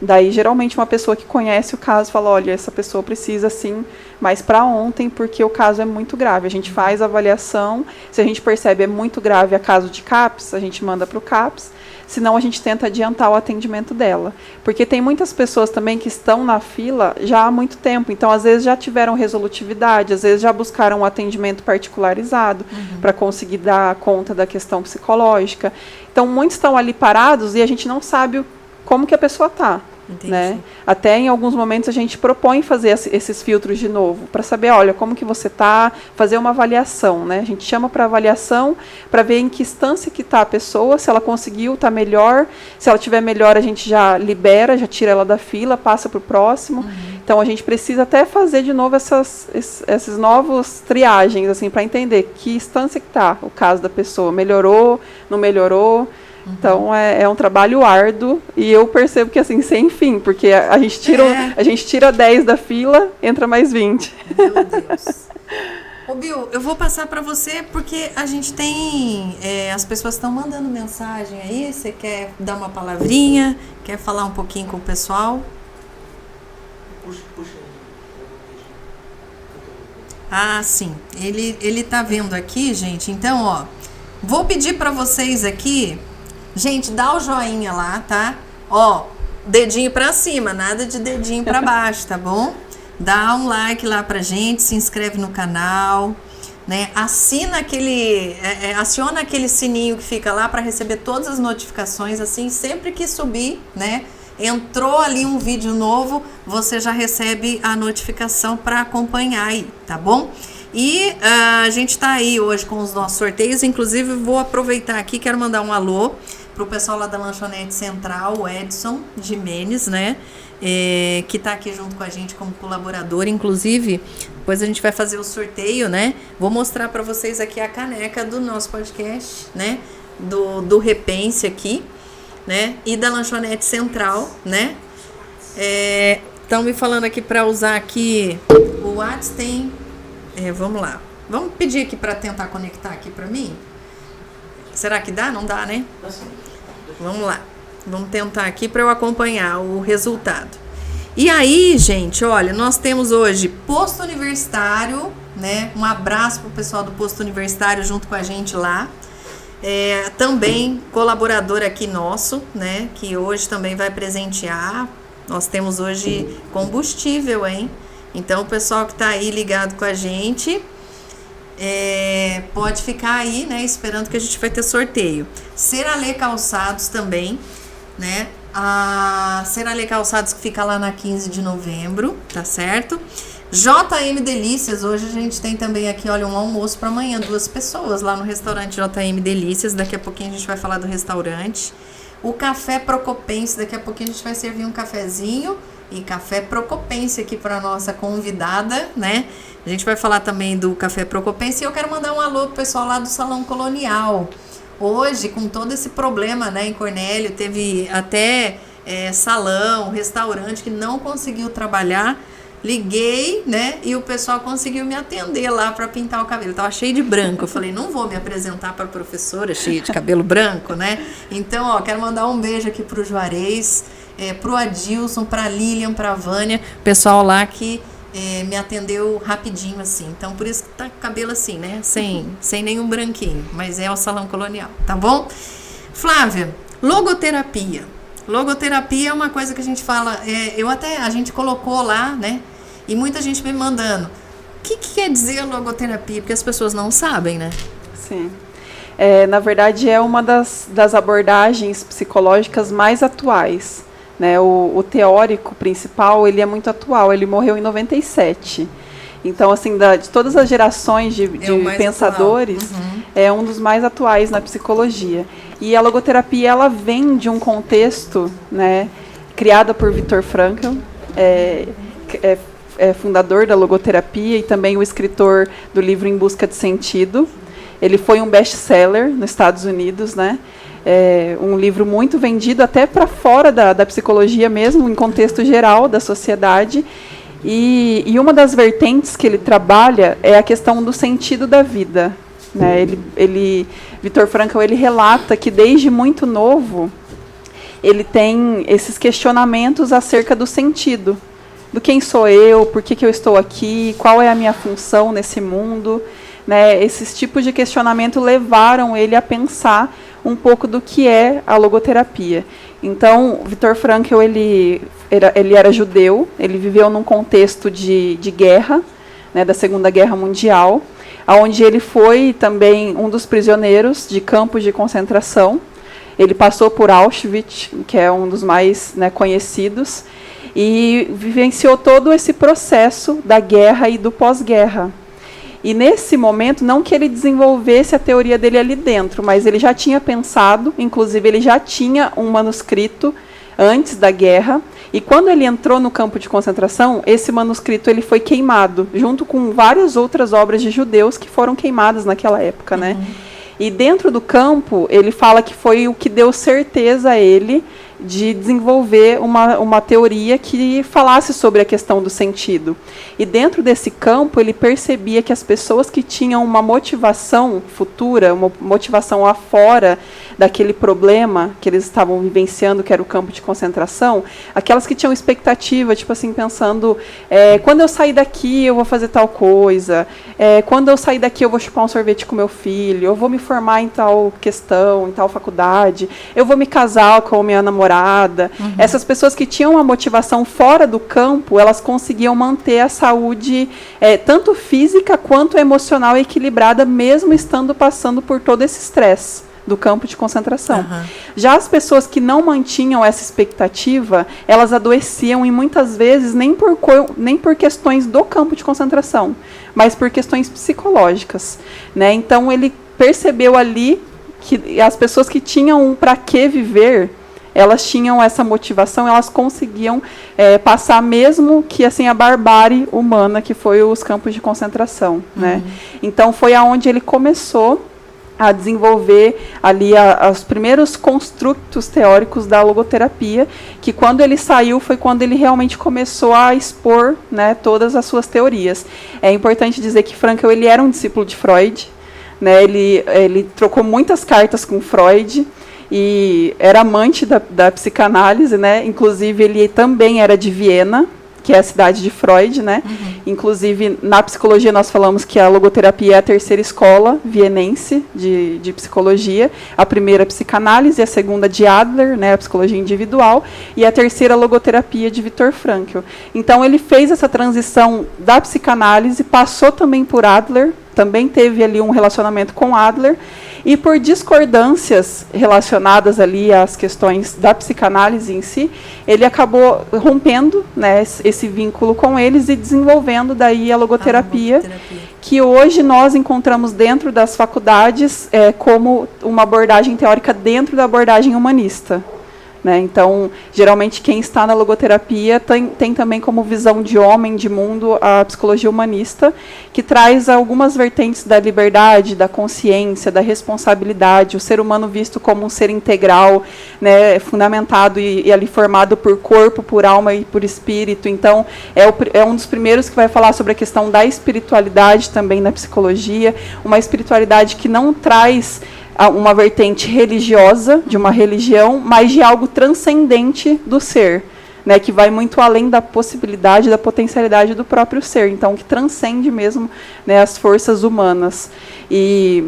Daí, geralmente, uma pessoa que conhece o caso fala, olha, essa pessoa precisa, sim, mas para ontem, porque o caso é muito grave. A gente faz a avaliação, se a gente percebe é muito grave a caso de CAPS, a gente manda para o CAPS, senão a gente tenta adiantar o atendimento dela. Porque tem muitas pessoas também que estão na fila já há muito tempo, então, às vezes, já tiveram resolutividade, às vezes já buscaram um atendimento particularizado para conseguir dar conta da questão psicológica. Então, muitos estão ali parados e a gente não sabe como que a pessoa está. Né? Até em alguns momentos a gente propõe fazer esses filtros de novo, para saber, olha, como que você está, fazer uma avaliação, né? A gente chama para avaliação, para ver em que instância que está a pessoa, se ela conseguiu, está melhor, se ela estiver melhor a gente já libera, já tira ela da fila, passa para o próximo. Então a gente precisa até fazer de novo essas novas triagens, assim, para entender que instância que está o caso da pessoa, melhorou, não melhorou. Então, é um trabalho árduo e eu percebo que, assim, sem fim, porque a gente tira 10 da fila, entra mais 20. Meu Deus. Ô, Bill, eu vou passar para você porque a gente tem... as pessoas estão mandando mensagem aí, você quer dar uma palavrinha, quer falar um pouquinho com o pessoal? Puxa. Ah, sim. Ele tá vendo aqui, gente. Então, ó, vou pedir para vocês aqui... Gente, dá o joinha lá, tá? Ó, dedinho pra cima, nada de dedinho pra baixo, tá bom? Dá um like lá pra gente, se inscreve no canal, né? Aciona aquele sininho que fica lá pra receber todas as notificações, assim, sempre que subir, né? Entrou ali um vídeo novo, você já recebe a notificação pra acompanhar aí, tá bom? E a gente tá aí hoje com os nossos sorteios, inclusive vou aproveitar aqui, quero mandar um alô pro pessoal lá da Lanchonete Central, o Edson Jimenez, né, que tá aqui junto com a gente como colaborador, inclusive, depois a gente vai fazer o sorteio, né, vou mostrar para vocês aqui a caneca do nosso podcast, né, do Repense aqui, né, e da Lanchonete Central, né, estão me falando aqui para usar aqui, o WhatsApp tem, vamos lá, vamos pedir aqui para tentar conectar aqui para mim, será que dá? Não dá, né? Vamos lá. Vamos tentar aqui para eu acompanhar o resultado. E aí, gente, olha, nós temos hoje posto universitário, né? Um abraço pro pessoal do Posto Universitário junto com a gente lá. Também colaborador aqui nosso, né? Que hoje também vai presentear. Nós temos hoje combustível, hein? Então, o pessoal que tá aí ligado com a gente, pode ficar aí, né? Esperando que a gente vai ter sorteio. Seralê Calçados também, né? A Seralê Calçados que fica lá na 15 de novembro, tá certo? JM Delícias, hoje a gente tem também aqui, olha, um almoço para amanhã, 2 pessoas lá no restaurante JM Delícias, daqui a pouquinho a gente vai falar do restaurante. O Café Procopense, daqui a pouquinho a gente vai servir um cafezinho e Café Procopense aqui para nossa convidada, né? A gente vai falar também do Café Procopense e eu quero mandar um alô pro pessoal lá do Salão Colonial. Hoje, com todo esse problema, né, em Cornélio, teve até salão, restaurante que não conseguiu trabalhar. Liguei, né, e o pessoal conseguiu me atender lá para pintar o cabelo. Tava cheio de branco. Eu falei, não vou me apresentar para a professora cheia de cabelo branco, né? Então, ó, quero mandar um beijo aqui pro Juarez, pro Adilson, pra Lilian, pra Vânia, pessoal lá que me atendeu rapidinho, assim. Então, por isso que tá com o cabelo assim, né? Sem nenhum branquinho. Mas é o Salão Colonial, tá bom? Flávia, logoterapia. Logoterapia é uma coisa que a gente fala... a gente colocou lá, né? E muita gente me mandando. O que quer dizer logoterapia? Porque as pessoas não sabem, né? Sim. Na verdade, é uma das abordagens psicológicas mais atuais. Né? O teórico principal, ele é muito atual, ele morreu em 97. Então, assim, de todas as gerações de pensadores, é um dos mais atuais na psicologia. E a logoterapia, ela vem de um contexto, né, criada por Viktor Frankl, fundador da logoterapia e também o escritor do livro Em Busca de Sentido. Ele foi um best-seller nos Estados Unidos, né? Um livro muito vendido até para fora da psicologia mesmo, em contexto geral da sociedade. E uma das vertentes que ele trabalha é a questão do sentido da vida. Né? Viktor Frankl, ele relata que desde muito novo ele tem esses questionamentos acerca do sentido. Do quem sou eu, por que eu estou aqui, qual é a minha função nesse mundo. Né? Esses tipos de questionamento levaram ele a pensar um pouco do que é a logoterapia. Então, Viktor Frankl, ele era judeu, ele viveu num contexto de guerra, né, da Segunda Guerra Mundial, onde ele foi também um dos prisioneiros de campos de concentração. Ele passou por Auschwitz, que é um dos mais, né, conhecidos, e vivenciou todo esse processo da guerra e do pós-guerra. E nesse momento, não que ele desenvolvesse a teoria dele ali dentro, mas ele já tinha pensado, inclusive ele já tinha um manuscrito antes da guerra, e quando ele entrou no campo de concentração, esse manuscrito ele foi queimado, junto com várias outras obras de judeus que foram queimadas naquela época, né? E dentro do campo, ele fala que foi o que deu certeza a ele de desenvolver uma teoria que falasse sobre a questão do sentido. E dentro desse campo, ele percebia que as pessoas que tinham uma motivação futura, uma motivação afora daquele problema que eles estavam vivenciando, que era o campo de concentração, aquelas que tinham expectativa, tipo assim, pensando, quando eu sair daqui eu vou fazer tal coisa, quando eu sair daqui eu vou chupar um sorvete com meu filho, eu vou me formar em tal questão, em tal faculdade, eu vou me casar com a minha namorada. Essas pessoas que tinham uma motivação fora do campo, elas conseguiam manter a saúde tanto física quanto emocional equilibrada, mesmo estando passando por todo esse estresse do campo de concentração. Já as pessoas que não mantinham essa expectativa, elas adoeciam e muitas vezes nem por questões do campo de concentração, mas por questões psicológicas, né? Então ele percebeu ali que as pessoas que tinham um para que viver, elas tinham essa motivação, elas conseguiam passar mesmo que assim a barbárie humana que foi os campos de concentração, né? Então foi aonde ele começou a desenvolver ali os primeiros construtos teóricos da logoterapia, que quando ele saiu foi quando ele realmente começou a expor, né, todas as suas teorias. É importante dizer que Frankl, ele era um discípulo de Freud, né? Ele trocou muitas cartas com Freud e era amante da psicanálise, né? Inclusive ele também era de Viena, que é a cidade de Freud, né? Inclusive, na psicologia, nós falamos que a logoterapia é a terceira escola vienense de psicologia. A primeira, a psicanálise, a segunda, de Adler, né, a psicologia individual, e a terceira, a logoterapia, de Viktor Frankl. Então, ele fez essa transição da psicanálise, passou também por Adler, também teve ali um relacionamento com Adler, e por discordâncias relacionadas ali às questões da psicanálise em si, ele acabou rompendo, né, esse vínculo com eles e desenvolvendo daí a logoterapia, que hoje nós encontramos dentro das faculdades como uma abordagem teórica dentro da abordagem humanista. Né? Então, geralmente, quem está na logoterapia tem também como visão de homem, de mundo, a psicologia humanista, que traz algumas vertentes da liberdade, da consciência, da responsabilidade, o ser humano visto como um ser integral, né, fundamentado e ali formado por corpo, por alma e por espírito. Então, é um dos primeiros que vai falar sobre a questão da espiritualidade também na psicologia, uma espiritualidade que não traz uma vertente religiosa, de uma religião, mas de algo transcendente do ser, né, que vai muito além da possibilidade, da potencialidade do próprio ser, então que transcende mesmo, né, as forças humanas. E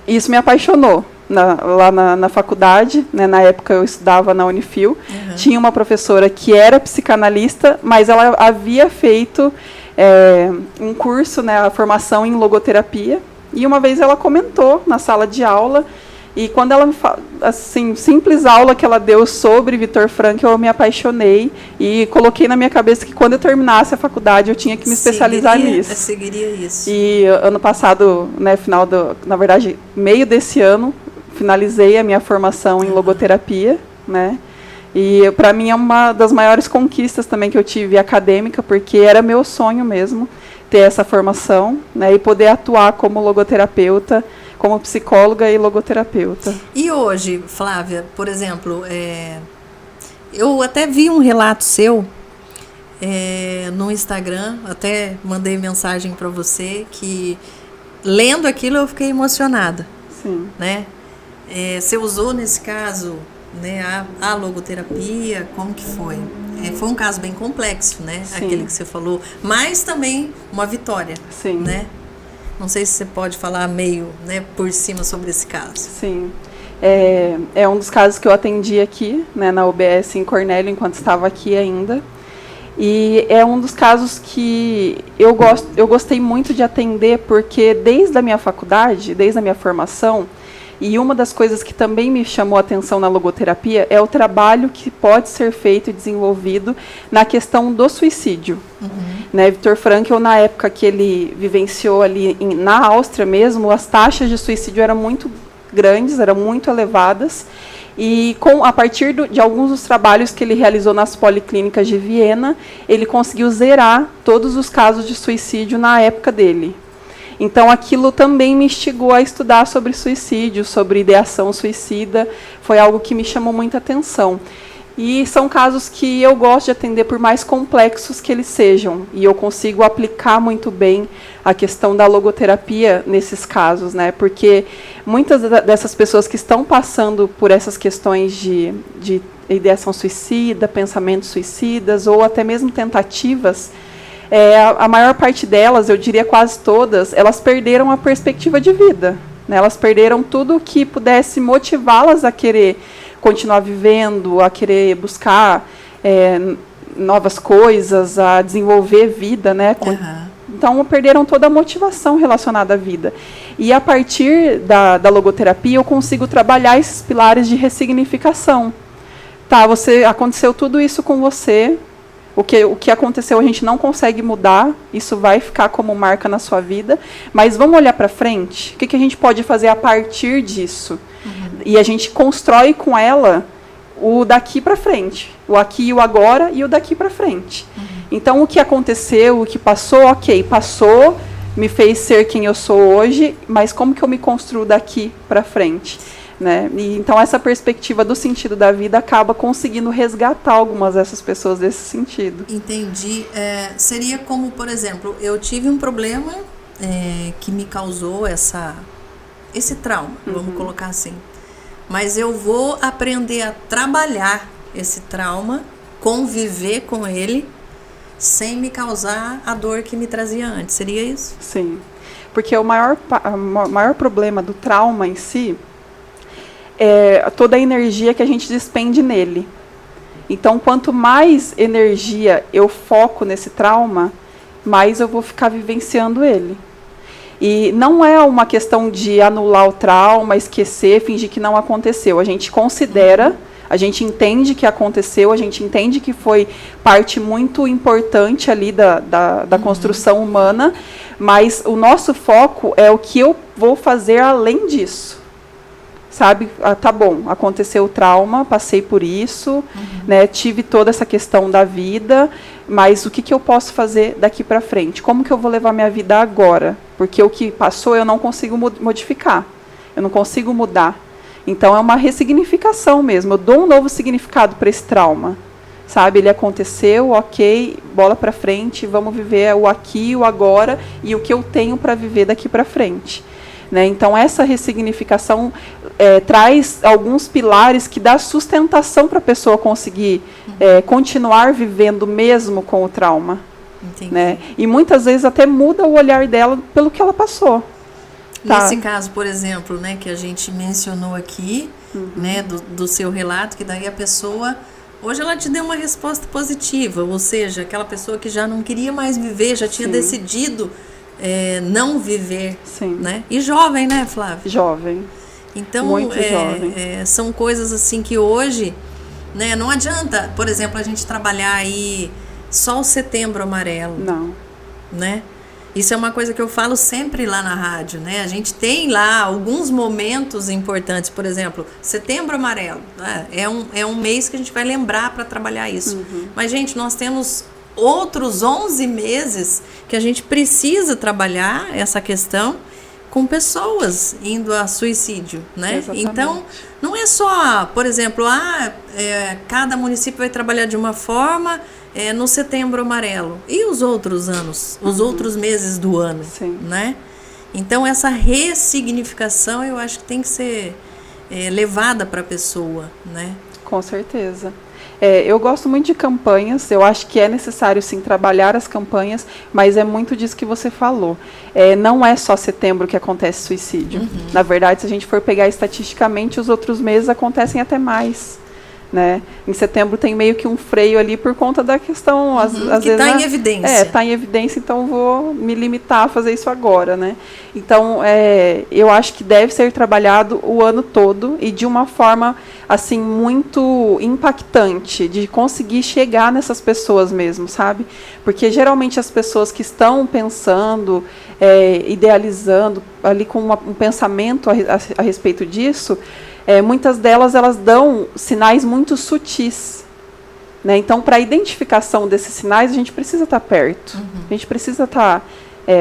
isso me apaixonou lá na faculdade, né, na época eu estudava na Unifil, tinha uma professora que era psicanalista, mas ela havia feito um curso, né, a formação em logoterapia. E uma vez ela comentou na sala de aula, e quando ela me falou, assim, simples aula que ela deu sobre Viktor Frankl, eu me apaixonei e coloquei na minha cabeça que quando eu terminasse a faculdade eu tinha que me especializar nisso. Eu seguiria isso. E ano passado, né, na verdade, meio desse ano, finalizei a minha formação em logoterapia, né? E para mim é uma das maiores conquistas também que eu tive acadêmica, porque era meu sonho mesmo ter essa formação, né, e poder atuar como logoterapeuta, como psicóloga e logoterapeuta. E hoje, Flávia, por exemplo, eu até vi um relato seu no Instagram, até mandei mensagem para você, que lendo aquilo eu fiquei emocionada. Sim. Né? Você usou nesse caso, né, a logoterapia, como que foi? Foi um caso bem complexo, né? Sim. Aquele que você falou, mas também uma vitória. Sim. Né? Não sei se você pode falar meio, né, por cima sobre esse caso. Sim. É um dos casos que eu atendi aqui, né, na UBS em Cornélio, enquanto estava aqui ainda. E é um dos casos que eu gostei muito de atender, porque desde a minha faculdade, desde a minha formação, e uma das coisas que também me chamou a atenção na logoterapia é o trabalho que pode ser feito e desenvolvido na questão do suicídio. Né, Viktor Frankl, na época que ele vivenciou ali na Áustria mesmo, as taxas de suicídio eram muito grandes, eram muito elevadas. E a partir de alguns dos trabalhos que ele realizou nas policlínicas de Viena, ele conseguiu zerar todos os casos de suicídio na época dele. Então, aquilo também me instigou a estudar sobre suicídio, sobre ideação suicida. Foi algo que me chamou muita atenção. E são casos que eu gosto de atender, por mais complexos que eles sejam. E eu consigo aplicar muito bem a questão da logoterapia nesses casos, né? Porque muitas dessas pessoas que estão passando por essas questões de ideação suicida, pensamentos suicidas, ou até mesmo tentativas, a maior parte delas, eu diria quase todas, elas perderam a perspectiva de vida. Né? Elas perderam tudo que pudesse motivá-las a querer continuar vivendo, a querer buscar novas coisas, a desenvolver vida. Né? Então, perderam toda a motivação relacionada à vida. E, a partir da logoterapia, eu consigo trabalhar esses pilares de ressignificação. Tá, aconteceu tudo isso com você. O que aconteceu a gente não consegue mudar, isso vai ficar como marca na sua vida, mas vamos olhar para frente? O que a gente pode fazer a partir disso? E a gente constrói com ela o daqui para frente, o aqui e o agora e o daqui para frente. Então, o que aconteceu, o que passou, ok, passou, me fez ser quem eu sou hoje, mas como que eu me construo daqui para frente? Né? E, então, essa perspectiva do sentido da vida acaba conseguindo resgatar algumas dessas pessoas desse sentido. Entendi. Seria como, por exemplo, eu tive um problema que me causou esse trauma, vamos colocar assim. Mas eu vou aprender a trabalhar esse trauma, conviver com ele, sem me causar a dor que me trazia antes. Seria isso? Sim. Porque o maior problema do trauma em si é toda a energia que a gente despende nele. Então, quanto mais energia eu foco nesse trauma, mais eu vou ficar vivenciando ele. E não é uma questão de anular o trauma, esquecer, fingir que não aconteceu. A gente considera, a gente entende que aconteceu, a gente entende que foi parte muito importante ali da construção humana, mas o nosso foco é o que eu vou fazer além disso. Sabe, tá bom, aconteceu o trauma, passei por isso, né, tive toda essa questão da vida, mas o que eu posso fazer daqui para frente? Como que eu vou levar minha vida agora? Porque o que passou eu não consigo modificar, eu não consigo mudar. Então é uma ressignificação mesmo, eu dou um novo significado para esse trauma. Sabe, ele aconteceu, ok, bola para frente, vamos viver o aqui, o agora e o que eu tenho para viver daqui para frente. Né? Então, essa ressignificação traz alguns pilares que dá sustentação para a pessoa conseguir continuar vivendo mesmo com o trauma. Né? E muitas vezes até muda o olhar dela pelo que ela passou. Tá? Nesse caso, por exemplo, né, que a gente mencionou aqui, né, do seu relato, que daí a pessoa, hoje ela te deu uma resposta positiva, ou seja, aquela pessoa que já não queria mais viver, já tinha decidido não viver. Sim. Né? E jovem, né, Flávia? Jovem. Então, muito jovem. São coisas assim que hoje, né, não adianta, por exemplo, a gente trabalhar aí só o Setembro Amarelo. Não. Né? Isso é uma coisa que eu falo sempre lá na rádio, né? A gente tem lá alguns momentos importantes, por exemplo, Setembro Amarelo, né? É um mês que a gente vai lembrar para trabalhar isso. Mas, gente, nós temos outros 11 meses que a gente precisa trabalhar essa questão com pessoas indo a suicídio, né? Exatamente. Então, não é só, por exemplo, cada município vai trabalhar de uma forma no Setembro Amarelo. E os outros anos, os outros meses do ano, Sim. né? Então, essa ressignificação eu acho que tem que ser levada para a pessoa, né? Com certeza. Eu gosto muito de campanhas, eu acho que é necessário sim trabalhar as campanhas, mas é muito disso que você falou. Não é só setembro que acontece suicídio. Na verdade, se a gente for pegar estatisticamente, os outros meses acontecem até mais. Né? Em setembro tem meio que um freio ali por conta da questão, às vezes está em evidência. Está em evidência, então vou me limitar a fazer isso agora, né? Então, eu acho que deve ser trabalhado o ano todo e de uma forma assim muito impactante, de conseguir chegar nessas pessoas mesmo, sabe? Porque geralmente as pessoas que estão pensando, idealizando ali com um pensamento a respeito disso, muitas delas elas dão sinais muito sutis. Né? Então, para a identificação desses sinais, a gente precisa estar perto. A gente precisa estar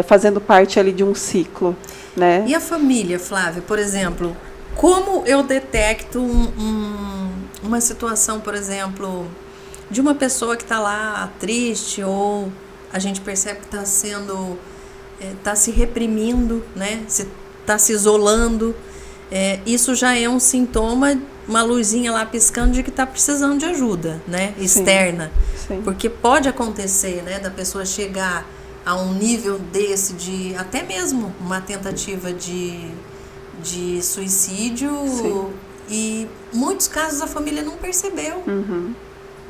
fazendo parte ali de um ciclo. Né? E a família, Flávia, por exemplo, como eu detecto uma situação, por exemplo, de uma pessoa que está lá triste ou a gente percebe que está se reprimindo, né? Está se isolando. Isso já é um sintoma, uma luzinha lá piscando de que está precisando de ajuda, né? Externa. Sim. Porque pode acontecer, né, da pessoa chegar a um nível desse de até mesmo uma tentativa de suicídio. Sim. E muitos casos a família não percebeu,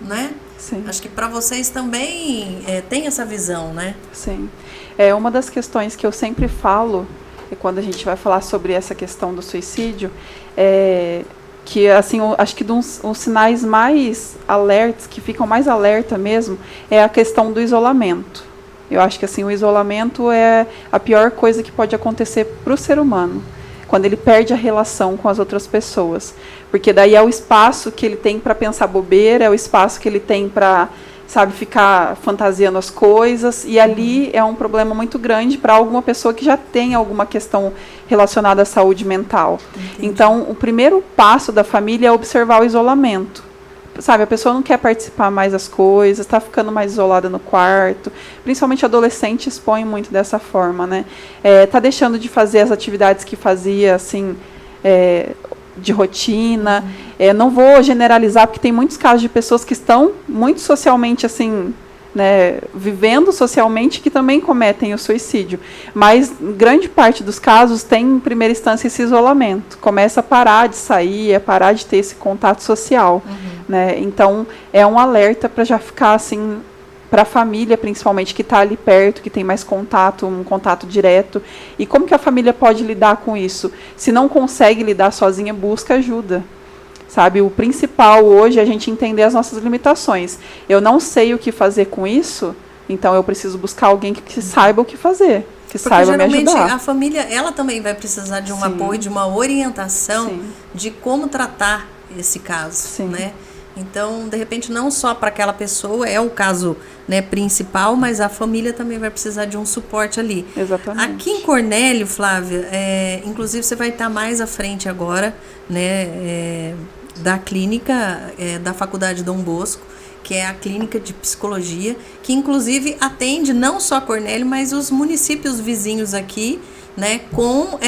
né? Sim. Acho que para vocês também tem essa visão, né? Sim. Uma das questões que eu sempre falo quando a gente vai falar sobre essa questão do suicídio, que assim, acho que os sinais mais alertas, que ficam mais alerta mesmo, é a questão do isolamento. Eu acho que assim, o isolamento é a pior coisa que pode acontecer para o ser humano, quando ele perde a relação com as outras pessoas. Porque daí é o espaço que ele tem para pensar bobeira, é o espaço que ele tem para, sabe, ficar fantasiando as coisas, e ali é um problema muito grande para alguma pessoa que já tem alguma questão relacionada à saúde mental. Entendi. Então, o primeiro passo da família é observar o isolamento. Sabe, a pessoa não quer participar mais das coisas, está ficando mais isolada no quarto, principalmente adolescente expõe muito dessa forma, né? Está deixando de fazer as atividades que fazia, assim, de rotina. Não vou generalizar, porque tem muitos casos de pessoas que estão muito socialmente assim né, vivendo socialmente, que também cometem o suicídio. Mas grande parte dos casos tem, em primeira instância, esse isolamento. Começa a parar de sair, a parar de ter esse contato social. Né? Então, é um alerta para já ficar assim, para a família, principalmente, que está ali perto, que tem mais contato, um contato direto. E como que a família pode lidar com isso? Se não consegue lidar sozinha, busca ajuda. Sabe, o principal hoje é a gente entender as nossas limitações. Eu não sei o que fazer com isso, então eu preciso buscar alguém que saiba o que fazer, que Porque saiba me ajudar. geralmente a família, ela também vai precisar de um apoio, de uma orientação de como tratar esse caso, né? Então, de repente, não só para aquela pessoa, é o caso, né, principal, mas a família também vai precisar de um suporte ali. Exatamente. Aqui em Cornélio, Flávia, inclusive você vai estar mais à frente agora, né, da clínica da Faculdade Dom Bosco, que é a clínica de psicologia, que inclusive atende não só Cornélio, mas os municípios vizinhos aqui, né, com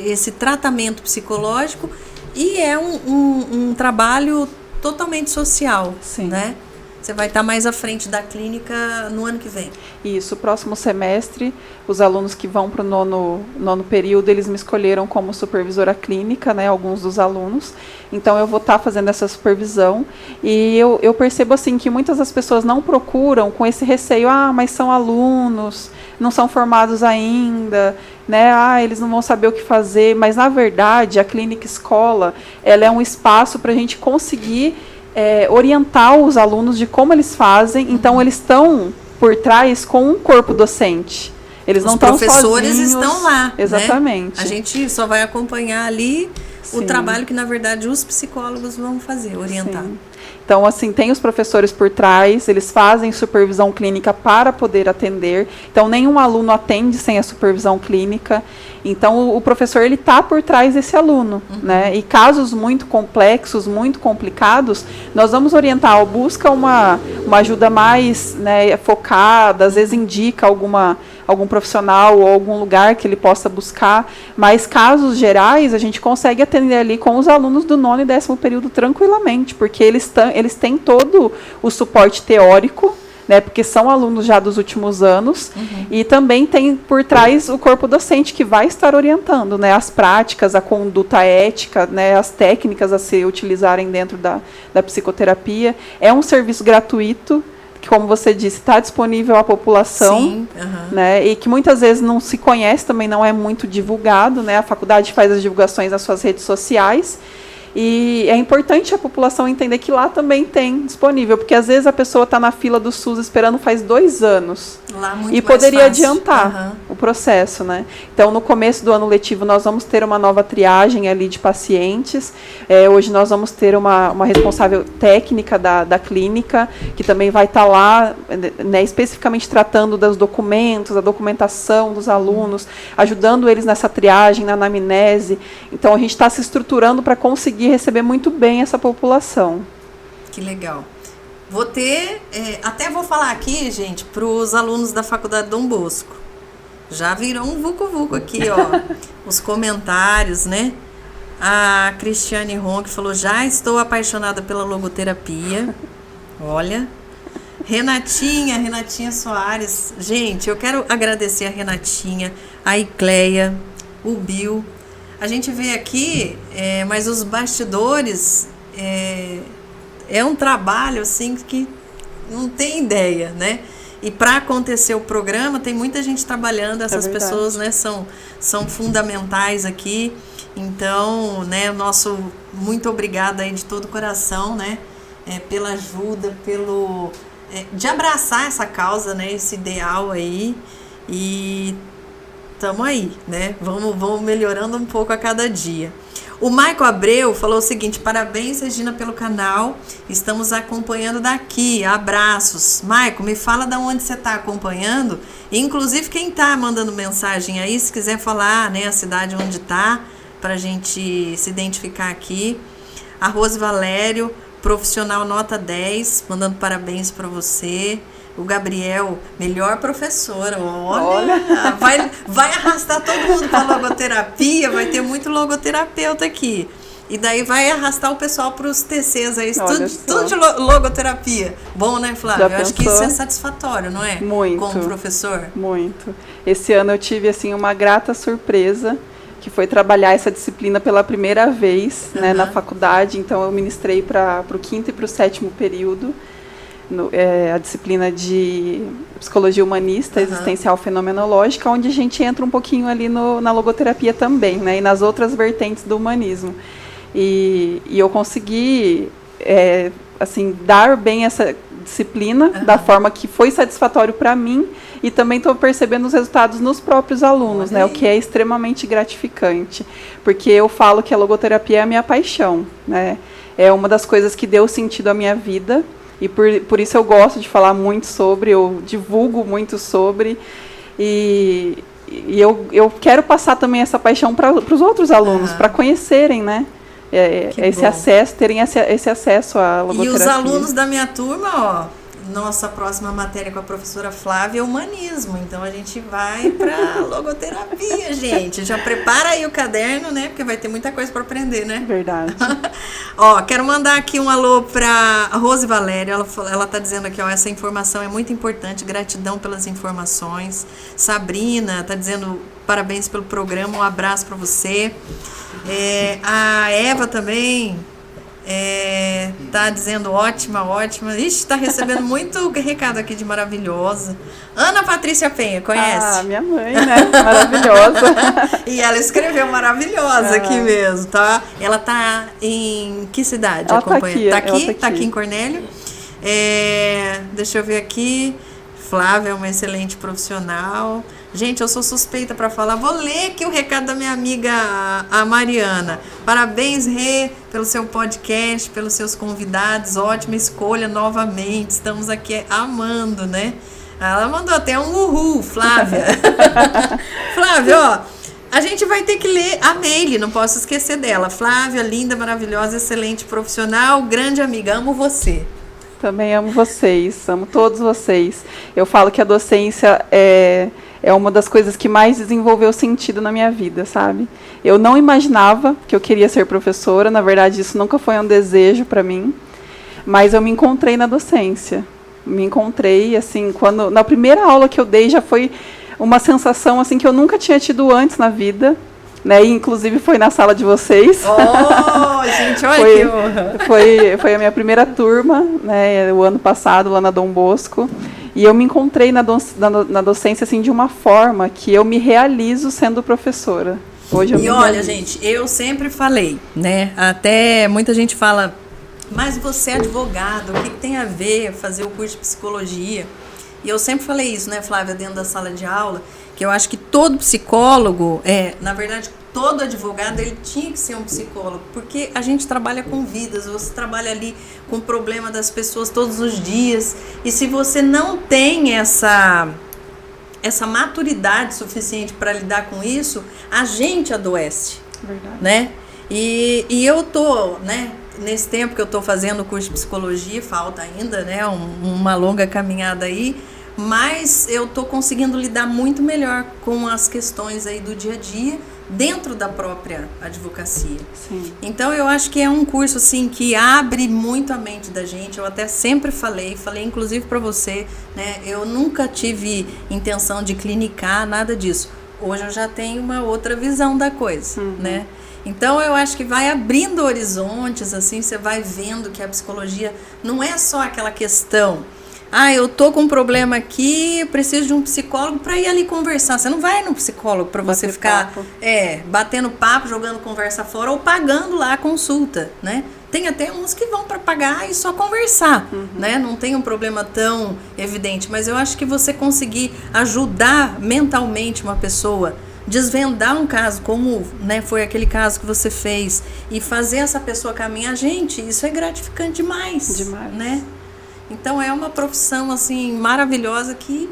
esse tratamento psicológico, e é um trabalho totalmente social, né? Você vai estar mais à frente da clínica no ano que vem. Isso, próximo semestre, os alunos que vão para o nono período, eles me escolheram como supervisora clínica, né, alguns dos alunos. Então, eu vou estar fazendo essa supervisão. E eu percebo, assim, que muitas das pessoas não procuram com esse receio, mas são alunos, não são formados ainda, né, eles não vão saber o que fazer. Mas, na verdade, a clínica escola, ela é um espaço para a gente conseguir orientar os alunos de como eles fazem. Então, eles estão por trás com um corpo docente. Eles não estão sozinhos. Os professores estão lá. Exatamente. Né? A gente só vai acompanhar ali o trabalho que, na verdade, os psicólogos vão fazer, orientar. Sim. Então, assim, tem os professores por trás, eles fazem supervisão clínica para poder atender. Então, nenhum aluno atende sem a supervisão clínica. Então, o professor, ele está por trás desse aluno, né? E casos muito complexos, muito complicados, nós vamos orientar, busca uma ajuda mais, né, focada, às vezes indica algum profissional ou algum lugar que ele possa buscar, mas casos gerais a gente consegue atender ali com os alunos do 9º e 10º período tranquilamente, porque eles têm todo o suporte teórico, né, porque são alunos já dos últimos anos, e também tem por trás o corpo docente que vai estar orientando, né, as práticas, a conduta ética, né, as técnicas a se utilizarem dentro da psicoterapia. É um serviço gratuito, que, como você disse, está disponível à população, né, e que muitas vezes não se conhece, também não é muito divulgado, né, a faculdade faz as divulgações nas suas redes sociais, e é importante a população entender que lá também tem disponível, porque às vezes a pessoa está na fila do SUS esperando faz 2 anos lá, muito e poderia adiantar o processo, né? Então, no começo do ano letivo, nós vamos ter uma nova triagem ali de pacientes. Hoje nós vamos ter uma responsável técnica da clínica, que também vai estar lá, né, especificamente tratando dos documentos, da documentação dos alunos, ajudando eles nessa triagem, na anamnese. Então, a gente está se estruturando para conseguir receber muito bem essa população. Que legal. Vou ter, até vou falar aqui, gente, para os alunos da Faculdade Dom Bosco. Já virou um vucu-vucu aqui, ó, os comentários, né? A Cristiane Ronque falou, já estou apaixonada pela logoterapia. Olha. Renatinha Soares. Gente, eu quero agradecer a Renatinha, a Icleia, o Bill. A gente vê aqui, mas os bastidores é um trabalho assim que não tem ideia, né? E para acontecer o programa, tem muita gente trabalhando, essas pessoas, né, são fundamentais aqui. Então, né, nosso muito obrigada aí de todo o coração, né, pela ajuda, de abraçar essa causa, né, esse ideal aí. E estamos aí, né? Vamos melhorando um pouco a cada dia. O Maico Abreu falou o seguinte, parabéns, Regina, pelo canal, estamos acompanhando daqui, abraços. Maico, me fala de onde você está acompanhando, inclusive quem está mandando mensagem aí, se quiser falar, né, a cidade onde está, para a gente se identificar aqui. A Rose Valério, profissional nota 10, mandando parabéns para você. O Gabriel, melhor professora, olha. Vai arrastar todo mundo para logoterapia, vai ter muito logoterapeuta aqui. E daí vai arrastar o pessoal para os TCs aí, Olha tudo de logoterapia. Bom, né, Flávia? Já Eu acho que isso pensou? é satisfatório, não é? Muito. Como professor. Muito. Esse ano eu tive assim uma grata surpresa, que foi trabalhar essa disciplina pela primeira vez, né, na faculdade. Então eu ministrei para o 5º e para o 7º período a disciplina de psicologia humanista, existencial fenomenológica, onde a gente entra um pouquinho ali na logoterapia também, né, e nas outras vertentes do humanismo. E eu consegui assim, dar bem essa disciplina da forma que foi satisfatório para mim, e também estou percebendo os resultados nos próprios alunos, né, o que é extremamente gratificante, porque eu falo que a logoterapia é a minha paixão, né, é uma das coisas que deu sentido à minha vida, e por isso eu gosto de falar muito sobre, eu divulgo muito sobre, e eu quero passar também essa paixão para os outros alunos, para conhecerem, né, esse acesso, terem esse acesso à logoterapia. E os alunos da minha turma, nossa próxima matéria com a professora Flávia é humanismo, então a gente vai para logoterapia, gente. Já prepara aí o caderno, né? Porque vai ter muita coisa para aprender, né? Verdade. Quero mandar aqui um alô para Rose Valéria. Ela tá dizendo aqui, essa informação é muito importante, gratidão pelas informações. Sabrina tá dizendo parabéns pelo programa, um abraço para você. A Eva também tá dizendo ótima. Ixi, tá recebendo muito recado aqui de maravilhosa. Ana Patrícia Penha, conhece? Minha mãe, né? Maravilhosa. E ela escreveu maravilhosa aqui mesmo, tá? Ela tá em que cidade? Ela tá aqui. Tá aqui em Cornélio. Deixa eu ver aqui. Flávia é uma excelente profissional. Gente, eu sou suspeita para falar. Vou ler aqui o recado da minha amiga, a Mariana. Parabéns, Rê, pelo seu podcast, pelos seus convidados. Ótima escolha novamente. Estamos aqui amando, né? Ela mandou até um uhul, Flávia. Flávia, a gente vai ter que ler a Meile, não posso esquecer dela. Flávia, linda, maravilhosa, excelente profissional, grande amiga. Amo você. Também amo vocês, amo todos vocês. Eu falo que a docência é uma das coisas que mais desenvolveu sentido na minha vida, sabe? Eu não imaginava que eu queria ser professora, na verdade isso nunca foi um desejo para mim, mas eu me encontrei na docência. Me encontrei, assim, na primeira aula que eu dei já foi uma sensação assim que eu nunca tinha tido antes na vida, né? E, inclusive foi na sala de vocês. Gente, olha que honra. Foi a minha primeira turma, né? O ano passado lá na Dom Bosco. E eu me encontrei na docência assim, de uma forma que eu me realizo sendo professora. Hoje eu olha, gente, eu sempre falei, né? Até muita gente fala, mas você é advogado, o que tem a ver fazer o curso de psicologia? E eu sempre falei isso, né, Flávia, dentro da sala de aula, que eu acho que todo psicólogo, na verdade, todo advogado, ele tinha que ser um psicólogo, porque a gente trabalha com vidas, você trabalha ali com o problema das pessoas todos os dias, e se você não tem essa maturidade suficiente para lidar com isso, a gente adoece. Verdade. Né? E eu tô, né, nesse tempo que eu tô fazendo o curso de psicologia, falta ainda, né, uma longa caminhada aí, mas eu tô conseguindo lidar muito melhor com as questões aí do dia a dia, dentro da própria advocacia. Sim. Então eu acho que é um curso assim que abre muito a mente da gente. Eu até sempre falei inclusive para você, né? Eu nunca tive intenção de clinicar, nada disso. Hoje eu já tenho uma outra visão da coisa, né? Então eu acho que vai abrindo horizontes, assim, você vai vendo que a psicologia não é só aquela questão, eu tô com um problema aqui, preciso de um psicólogo para ir ali conversar. Você não vai no psicólogo para você ficar batendo papo, jogando conversa fora ou pagando lá a consulta, né? Tem até uns que vão para pagar e só conversar, né? Não tem um problema tão evidente, mas eu acho que você conseguir ajudar mentalmente uma pessoa, desvendar um caso, como, né, foi aquele caso que você fez, e fazer essa pessoa caminhar, gente, isso é gratificante demais. Demais. Né? Então é uma profissão assim maravilhosa que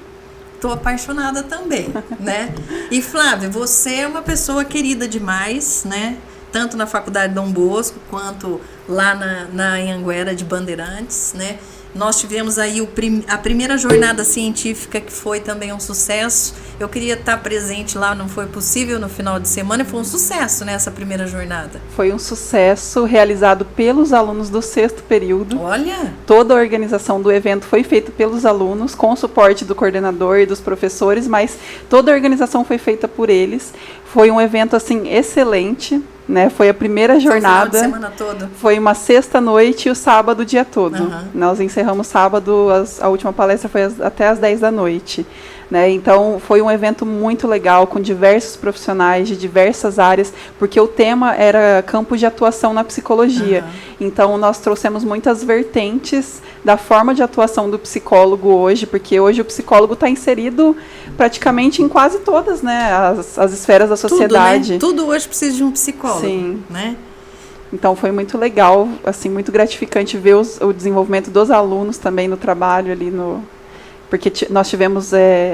estou apaixonada também, né? E Flávia, você é uma pessoa querida demais, né? Tanto na Faculdade Dom Bosco quanto lá na Anhanguera de Bandeirantes, né? Nós tivemos aí a primeira jornada científica, que foi também um sucesso. Eu queria estar presente lá, não foi possível no final de semana, e foi um sucesso, né, essa primeira jornada. Foi um sucesso realizado pelos alunos do 6º período. Olha! Toda a organização do evento foi feita pelos alunos, com o suporte do coordenador e dos professores, mas toda a organização foi feita por eles. Foi um evento, assim, excelente, né? Foi a primeira jornada. Foi o final de semana todo? Foi uma sexta-noite e o sábado o dia todo. Uhum. Nós encerramos sábado, a última palestra foi até às 10 da noite. Né? Então, foi um evento muito legal, com diversos profissionais de diversas áreas, porque o tema era campo de atuação na psicologia. Uhum. Então, nós trouxemos muitas vertentes da forma de atuação do psicólogo hoje, porque hoje o psicólogo está inserido praticamente em quase todas, né, as esferas da sociedade. Tudo, né? Tudo hoje precisa de um psicólogo. Sim. Né? Então, foi muito legal, assim, muito gratificante ver o desenvolvimento dos alunos também no trabalho ali porque nós tivemos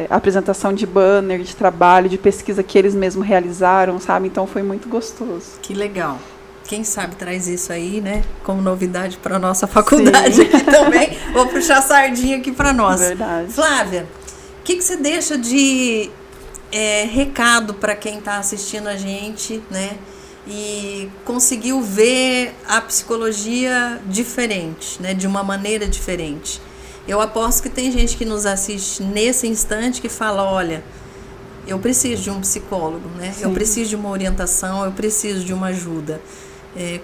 apresentação de banner, de trabalho, de pesquisa que eles mesmos realizaram, sabe? Então foi muito gostoso. Que legal. Quem sabe traz isso aí, né? Como novidade para a nossa faculdade aqui também. Vou puxar a sardinha aqui para nós. Verdade. Flávia, o que você deixa de recado para quem está assistindo a gente, né? E conseguiu ver a psicologia diferente, né? De uma maneira diferente. Eu aposto que tem gente que nos assiste nesse instante que fala, olha, eu preciso de um psicólogo, né? Sim. Eu preciso de uma orientação, eu preciso de uma ajuda.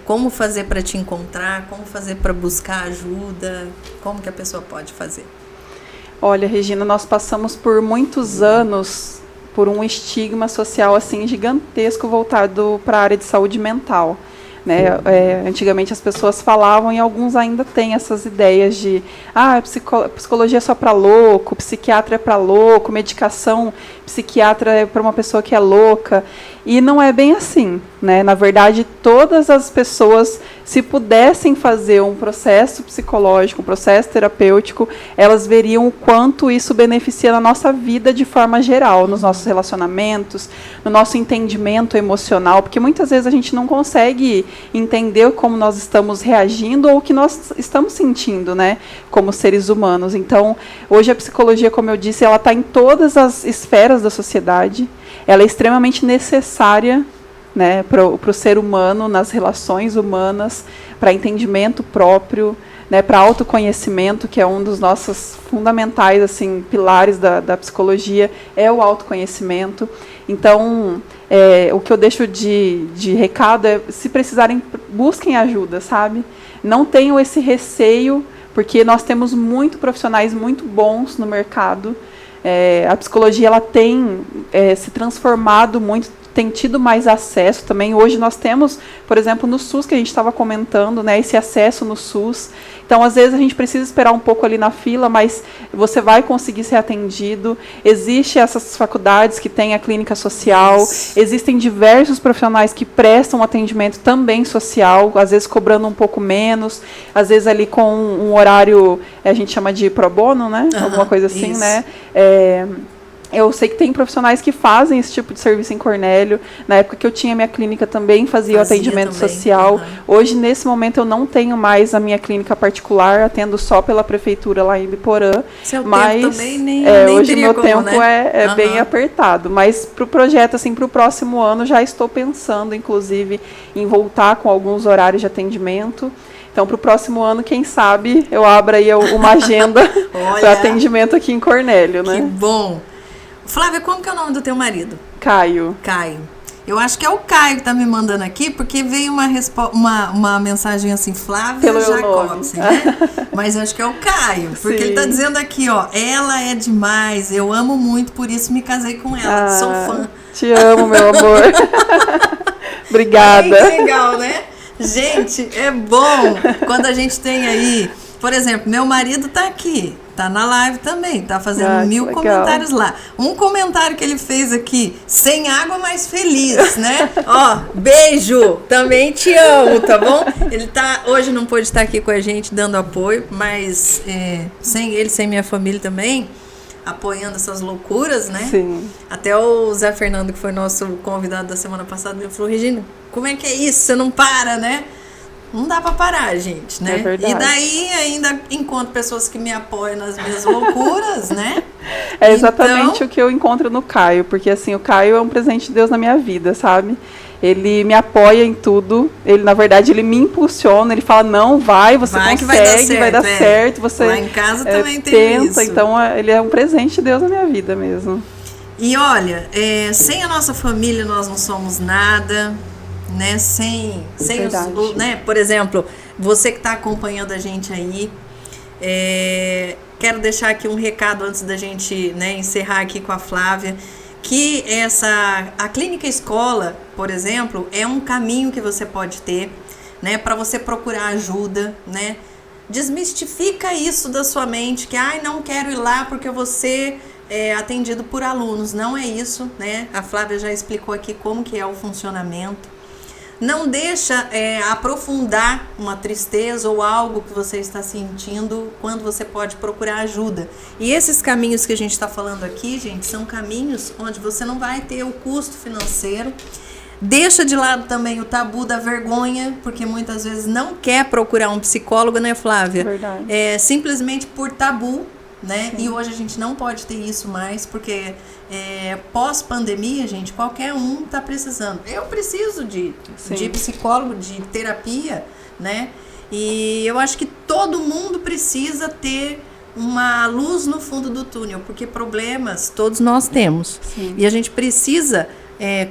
Como fazer para te encontrar? Como fazer para buscar ajuda? Como que a pessoa pode fazer? Olha, Regina, nós passamos por muitos anos por um estigma social assim gigantesco voltado para a área de saúde mental. Né? Antigamente as pessoas falavam, e alguns ainda têm essas ideias de psicologia é só para louco, psiquiatra é para louco, medicação psiquiatra é para uma pessoa que é louca, e não é bem assim, né? Na verdade, todas as pessoas, se pudessem fazer um processo psicológico, um processo terapêutico, elas veriam o quanto isso beneficia na nossa vida de forma geral, nos nossos relacionamentos, no nosso entendimento emocional, porque muitas vezes a gente não consegue entender como nós estamos reagindo ou o que nós estamos sentindo, né, como seres humanos. Então, hoje a psicologia, como eu disse, ela está em todas as esferas da sociedade, ela é extremamente necessária, né, para o ser humano, nas relações humanas, para entendimento próprio, né, para autoconhecimento, que é um dos nossos fundamentais assim, pilares da psicologia, é o autoconhecimento. Então, o que eu deixo de recado é, se precisarem, busquem ajuda, sabe? Não tenham esse receio, porque nós temos muitos profissionais muito bons no mercado. A psicologia ela tem se transformado muito, tem tido mais acesso também. Hoje nós temos, por exemplo, no SUS, que a gente estava comentando, né, esse acesso no SUS. Então, às vezes, a gente precisa esperar um pouco ali na fila, mas você vai conseguir ser atendido. Existem essas faculdades que têm a clínica social. Isso. Existem diversos profissionais que prestam atendimento também social, às vezes cobrando um pouco menos, às vezes ali com um horário, a gente chama de pro bono, né? Alguma coisa assim, isso. Né? Eu sei que tem profissionais que fazem esse tipo de serviço em Cornélio. Na época que eu tinha minha clínica também fazia o atendimento também. Social. Uhum. Hoje, nesse momento, eu não tenho mais a minha clínica particular, atendo só pela prefeitura lá em Biporã. Seu mas tempo também nem hoje teria meu como, tempo né? é bem apertado. Mas para o projeto, assim, para o próximo ano, já estou pensando, inclusive, em voltar com alguns horários de atendimento. Então, para o próximo ano, quem sabe, eu abro aí uma agenda para atendimento aqui em Cornélio, né? Que bom! Flávia, como que é o nome do teu marido? Caio. Caio. Eu acho que é o Caio que tá me mandando aqui, porque veio uma mensagem assim, Flávia Jacobsen, né? Mas eu acho que é o Caio, porque Sim. Ele tá dizendo aqui, ó, ela é demais, eu amo muito, por isso me casei com ela, sou fã. Te amo, meu amor. Obrigada. Que legal, né? Gente, é bom quando a gente tem aí, por exemplo, meu marido tá aqui, tá na live também, tá fazendo 1000 comentários lá. Um comentário que ele fez aqui, sem água, mas feliz, né? Ó, beijo, também te amo, tá bom? Ele hoje não pôde estar aqui com a gente dando apoio, mas sem ele, sem minha família também, apoiando essas loucuras, né? Sim. Até o Zé Fernando, que foi nosso convidado da semana passada, ele falou, Regina, como é que é isso? Você não para, né? Não dá pra parar, gente, né? É verdade. E daí ainda encontro pessoas que me apoiam nas minhas loucuras, né? É exatamente o que eu encontro no Caio, porque assim, o Caio é um presente de Deus na minha vida, sabe? Ele me apoia em tudo, ele, na verdade, ele me impulsiona, ele fala, não, vai, você consegue, vai dar certo, você lá em casa também tem tenta, isso. Então ele é um presente de Deus na minha vida mesmo. E olha, sem a nossa família nós não somos nada, né? Sem os, né? Por exemplo, você que está acompanhando a gente aí, quero deixar aqui um recado antes da gente, né, encerrar aqui com a Flávia, que a clínica escola, por exemplo, é um caminho que você pode ter, né, para você procurar ajuda, né? Desmistifica isso da sua mente, que não quero ir lá porque eu vou ser atendido por alunos. Não é isso, né? A Flávia já explicou aqui como que é o funcionamento. Não deixa aprofundar uma tristeza ou algo que você está sentindo quando você pode procurar ajuda. E esses caminhos que a gente está falando aqui, gente, são caminhos onde você não vai ter o custo financeiro. Deixa de lado também o tabu da vergonha, porque muitas vezes não quer procurar um psicólogo, né, Flávia? Verdade. Simplesmente por tabu, né? Sim. E hoje a gente não pode ter isso mais, porque pós-pandemia, gente, qualquer um tá precisando. Eu preciso de psicólogo, de terapia, né? E eu acho que todo mundo precisa ter uma luz no fundo do túnel, porque problemas todos nós temos. Sim. E a gente precisa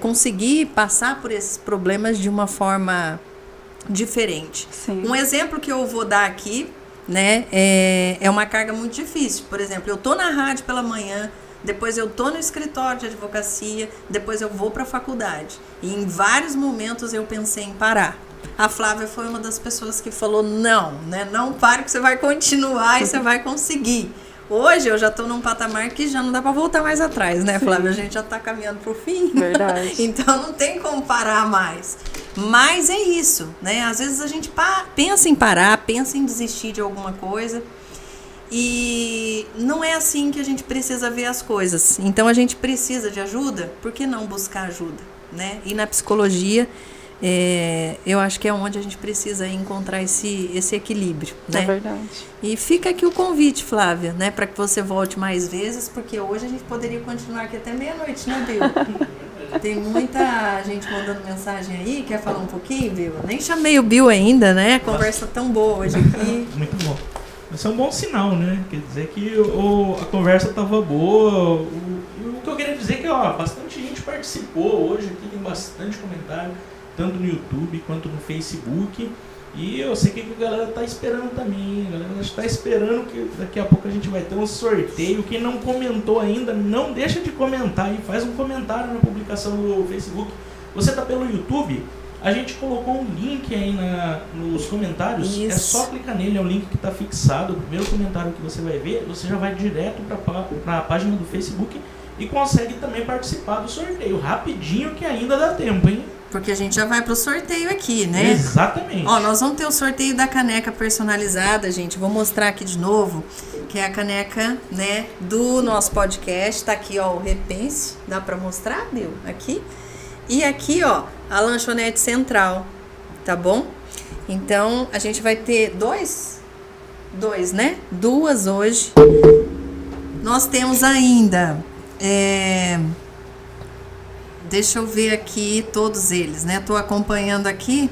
conseguir passar por esses problemas de uma forma diferente. Sim. Um exemplo que eu vou dar aqui, né, é uma carga muito difícil. Por exemplo, eu tô na rádio pela manhã, depois eu tô no escritório de advocacia, depois eu vou para a faculdade. E em vários momentos eu pensei em parar. A Flávia foi uma das pessoas que falou, não, né, não pare que você vai continuar e você vai conseguir. Hoje eu já tô num patamar que já não dá para voltar mais atrás, né, Flávia? A gente já tá caminhando pro fim. Verdade. Então não tem como parar mais. Mas é isso, né? Às vezes a gente pensa em parar, pensa em desistir de alguma coisa. E não é assim que a gente precisa ver as coisas. Então a gente precisa de ajuda, por que não buscar ajuda, né? E na psicologia, eu acho que é onde a gente precisa encontrar esse equilíbrio, né? É verdade. E fica aqui o convite, Flávia, né? Para que você volte mais vezes, porque hoje a gente poderia continuar aqui até meia-noite, né, Bill? Tem muita gente mandando mensagem aí, quer falar um pouquinho, Bill? Nem chamei o Bill ainda, né? Conversa tão boa hoje aqui. Muito bom. Isso é um bom sinal, né? Quer dizer que a conversa estava boa. O que eu queria dizer é que bastante gente participou hoje aqui, tem bastante comentário, tanto no YouTube quanto no Facebook. E eu sei que a galera está esperando também. A galera está esperando que daqui a pouco a gente vai ter um sorteio. Quem não comentou ainda, não deixa de comentar e faz um comentário na publicação do Facebook. Você está pelo YouTube? A gente colocou um link aí nos comentários. Isso. É só clicar nele, é um link que está fixado. O primeiro comentário que você vai ver, você já vai direto para a página do Facebook e consegue também participar do sorteio. Rapidinho que ainda dá tempo, hein? Porque a gente já vai pro sorteio aqui, né? Exatamente. Nós vamos ter o sorteio da caneca personalizada, gente. Vou mostrar aqui de novo, que é a caneca, né, do nosso podcast. Tá aqui, o Repense. Dá pra mostrar, Bill? Aqui. E aqui, a lanchonete central, tá bom? Então, a gente vai ter dois, né? Duas hoje. Nós temos ainda... Deixa eu ver aqui todos eles, né? Tô acompanhando aqui.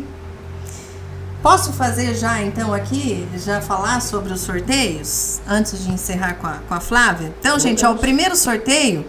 Posso fazer já, então, aqui, já falar sobre os sorteios? Antes de encerrar com a Flávia? Então, gente, o primeiro sorteio,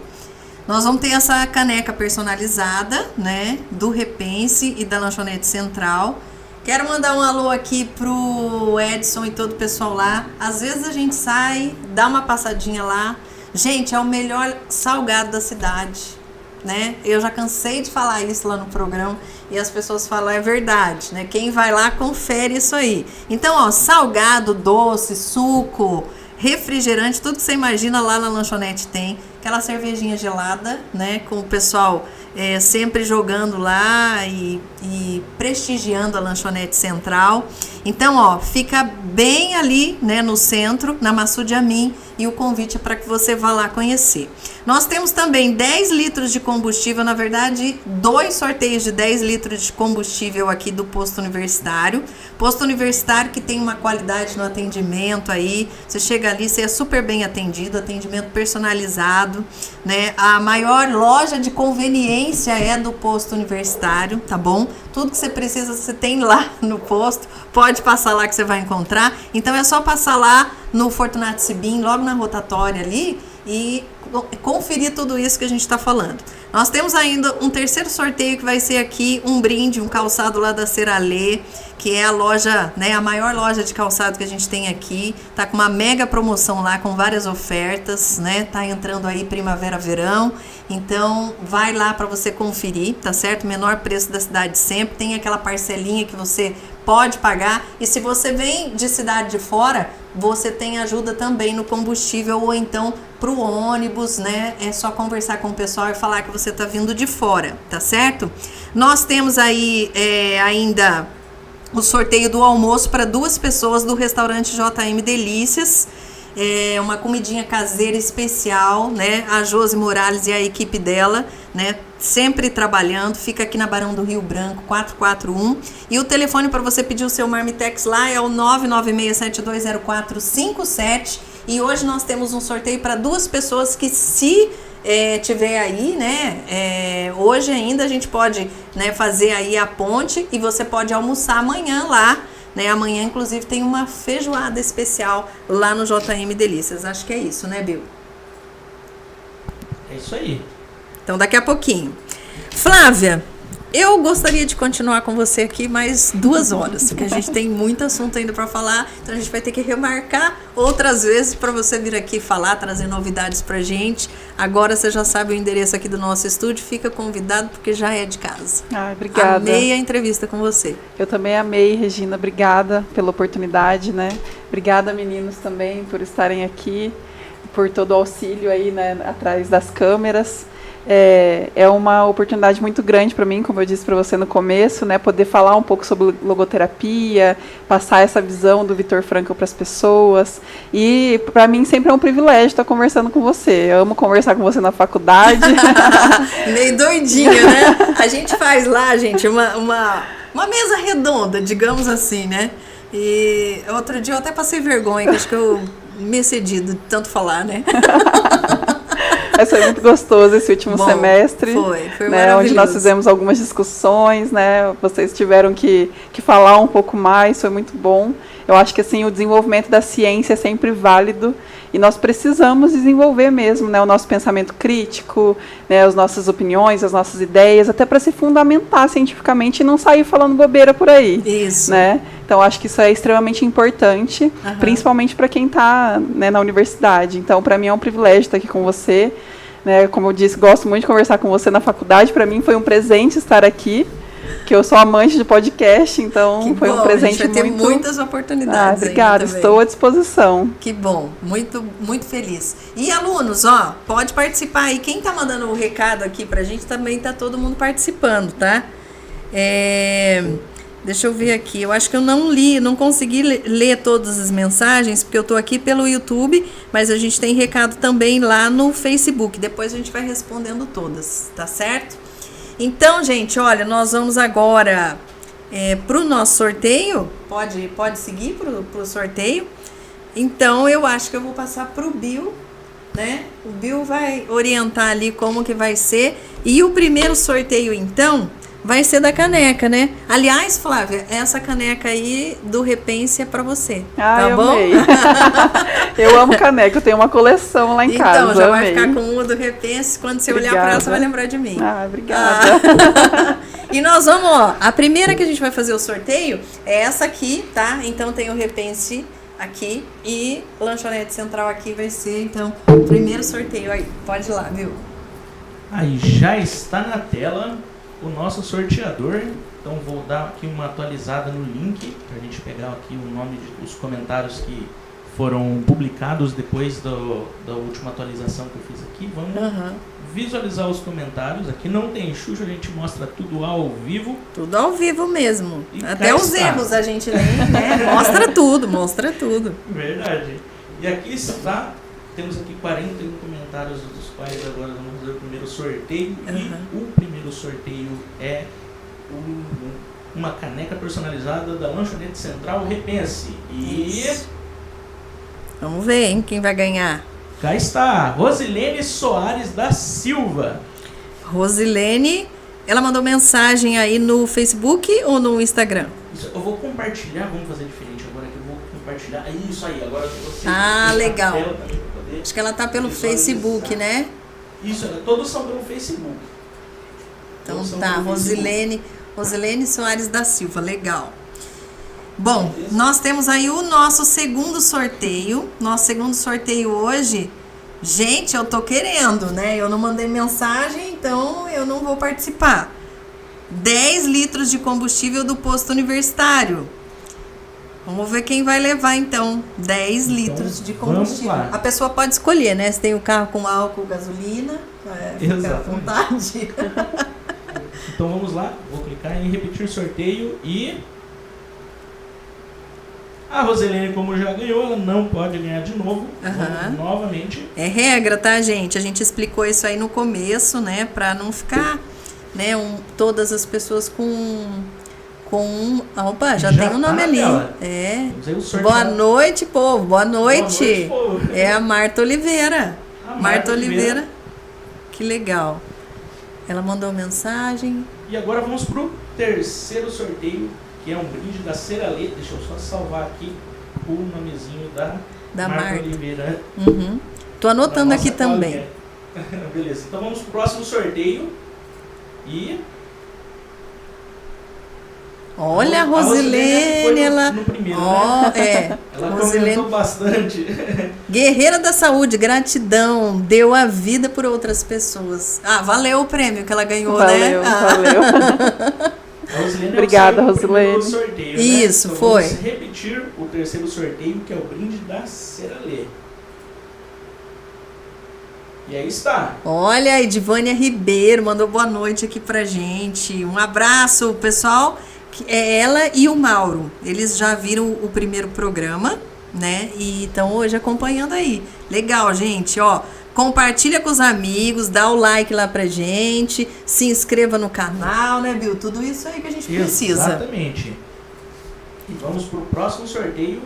nós vamos ter essa caneca personalizada, né? Do Repense e da Lanchonete Central. Quero mandar um alô aqui pro Edson e todo o pessoal lá. Às vezes a gente sai, dá uma passadinha lá. Gente, é o melhor salgado da cidade, né? Eu já cansei de falar isso lá no programa e as pessoas falam, é verdade, né? Quem vai lá confere isso aí. Então, salgado, doce, suco, refrigerante, tudo que você imagina lá na lanchonete tem. aquela cervejinha gelada, né? Com o pessoal sempre jogando lá e prestigiando a Lanchonete Central. Então, ó, fica bem ali, né, no centro, na Masud Amin, e o convite é para que você vá lá conhecer. Nós temos também 10 litros de combustível, na verdade, 2 sorteios de 10 litros de combustível aqui do Posto Universitário. Posto Universitário que tem uma qualidade no atendimento aí, você chega ali, você é super bem atendido, atendimento personalizado, né? A maior loja de conveniência é do Posto Universitário, tá bom? Tudo que você precisa, você tem lá no posto, pode passar lá que você vai encontrar. Então é só passar lá no Fortunato Sibim, logo na rotatória ali, e conferir tudo isso que a gente está falando. Nós temos ainda um terceiro sorteio que vai ser aqui um brinde, um calçado lá da Ceralê, que é a loja, né, a maior loja de calçado que a gente tem aqui. Tá com uma mega promoção lá, com várias ofertas, né? Tá entrando aí primavera-verão. Então, vai lá para você conferir, tá certo? Menor preço da cidade sempre. Tem aquela parcelinha que você pode pagar. E se você vem de cidade de fora, você tem ajuda também no combustível ou então pro ônibus, né? É só conversar com o pessoal e falar que você tá vindo de fora, tá certo? Nós temos aí ainda o sorteio do almoço para 2 pessoas do restaurante JM Delícias. É uma comidinha caseira especial, né? A Josi Morales e a equipe dela, né? Sempre trabalhando, fica aqui na Barão do Rio Branco, 441. E o telefone para você pedir o seu Marmitex lá é o 996720457. E hoje nós temos um sorteio para 2 pessoas que, se tiver aí, né? Hoje ainda a gente pode, né, fazer aí a ponte e você pode almoçar amanhã lá. Né? Amanhã, inclusive, tem uma feijoada especial lá no JM Delícias. Acho que é isso, né, Bill? É isso aí. Então, daqui a pouquinho. Flávia, eu gostaria de continuar com você aqui mais 2 horas, porque a gente tem muito assunto ainda para falar, então a gente vai ter que remarcar outras vezes para você vir aqui falar, trazer novidades pra gente. Agora você já sabe o endereço aqui do nosso estúdio, fica convidado porque já é de casa. Obrigada. Amei a entrevista com você. Eu também amei, Regina, obrigada pela oportunidade, né? Obrigada, meninos, também por estarem aqui, por todo o auxílio aí, né, atrás das câmeras. É uma oportunidade muito grande para mim, como eu disse para você no começo, né, poder falar um pouco sobre logoterapia, passar essa visão do Vitor Frankl para as pessoas. E para mim sempre é um privilégio estar conversando com você. Eu amo conversar com você na faculdade. Meio doidinha, né? A gente faz lá, gente, uma mesa redonda, digamos assim, né? E outro dia eu até passei vergonha, que acho que eu me excedi de tanto falar, né? Mas foi muito gostoso esse último semestre. Foi né, onde nós fizemos algumas discussões, né? Vocês tiveram que falar um pouco mais, foi muito bom. Eu acho que assim, o desenvolvimento da ciência é sempre válido e nós precisamos desenvolver mesmo, né, o nosso pensamento crítico, né, as nossas opiniões, as nossas ideias, até para se fundamentar cientificamente e não sair falando bobeira por aí. Isso. Né? Então, acho que isso é extremamente importante, principalmente para quem está, né, na universidade. Então, para mim é um privilégio estar aqui com você. Né? Como eu disse, gosto muito de conversar com você na faculdade. Para mim foi um presente estar aqui, que eu sou amante de podcast, então que foi bom, um presente a gente vai ter muito... muitas oportunidades. Obrigada, estou à disposição. Que bom, muito, muito feliz. E alunos, ó, pode participar aí. Quem tá mandando o recado aqui pra gente, também tá todo mundo participando, tá? Deixa eu ver aqui, eu acho que eu não consegui ler todas as mensagens, porque eu tô aqui pelo YouTube, mas a gente tem recado também lá no Facebook. Depois a gente vai respondendo todas, tá certo? Então, gente, olha, nós vamos agora pro nosso sorteio. Pode seguir pro sorteio. Então, eu acho que eu vou passar pro Bill, né? O Bill vai orientar ali como que vai ser. E o primeiro sorteio, então, vai ser da caneca, né? Aliás, Flávia, essa caneca aí do Repense é pra você. Tá eu bom? amei. Eu amo caneca, eu tenho uma coleção lá em casa. Então, já amei. vai ficar com uma do Repense. Quando você olhar pra ela, você vai lembrar de mim. Obrigada. E nós vamos, ó. A primeira que a gente vai fazer o sorteio é essa aqui, tá? Então tem o Repense aqui e Lanchonete Central aqui vai ser, então, o primeiro sorteio aí. Pode ir lá, viu? Aí já está na tela o nosso sorteador. Então vou dar aqui uma atualizada no link para a gente pegar aqui o nome dos comentários que foram publicados depois da última atualização que eu fiz aqui. Vamos visualizar os comentários. Aqui não tem Xuxa, a gente mostra tudo ao vivo. Tudo ao vivo mesmo. E até os erros a gente nem, né? Mostra tudo. Verdade. E aqui está, temos aqui 41 comentários, dos quais agora vamos fazer o primeiro sorteio. E o primeiro sorteio é uma caneca personalizada da Lanchonete Central Repense. E vamos ver, hein, quem vai ganhar. Cá está, Rosilene Soares da Silva. Rosilene, ela mandou mensagem aí no Facebook ou no Instagram? Isso, eu vou compartilhar, vamos fazer diferente agora que eu vou compartilhar. Isso aí, agora você. Legal. Acho que ela tá pelo Facebook, né? Isso, todos são pelo Facebook. Então tá, Rosilene Soares da Silva, legal. Bom, nós temos aí o nosso segundo sorteio. Nosso segundo sorteio hoje, gente, eu tô querendo, né? Eu não mandei mensagem, então eu não vou participar. 10 litros de combustível do posto universitário. Vamos ver quem vai levar, então. 10 litros de combustível. Vamos lá. A pessoa pode escolher, né? Se tem o carro com álcool, gasolina, fica à vontade. Então vamos lá, vou clicar em repetir sorteio e... A Rosilene, como já ganhou, ela não pode ganhar de novo. Novamente. É regra, tá, gente? A gente explicou isso aí no começo, né? Pra não ficar, né? Todas as pessoas com... Opa, já tem um nome ali. Boa noite, povo. Boa noite. Povo. É a Marta Oliveira. Marta Oliveira. Que legal. Ela mandou mensagem. E agora vamos pro terceiro sorteio, que é um brinde da Ceralê. Deixa eu só salvar aqui o nomezinho da Marta Oliveira. Tô anotando aqui também. Beleza, então vamos pro próximo sorteio. E... Olha, a Rosilene, ela... No primeiro, né? Ela comentou bastante. Guerreira da saúde, gratidão, deu a vida por outras pessoas. Valeu o prêmio que ela ganhou, valeu, né? Valeu. Obrigada, Rosilene. Sorteio, né? Isso, então foi. Vamos repetir o terceiro sorteio, que é o brinde da Ceralê. E aí está. Olha, a Edivânia Ribeiro mandou boa noite aqui pra gente. Um abraço, pessoal. É ela e o Mauro. Eles já viram o primeiro programa, né? E estão hoje acompanhando aí. Legal, gente, ó. Compartilha com os amigos, dá o like lá pra gente, se inscreva no canal, né, Bill? Tudo isso aí que a gente precisa. Exatamente. E vamos pro próximo sorteio.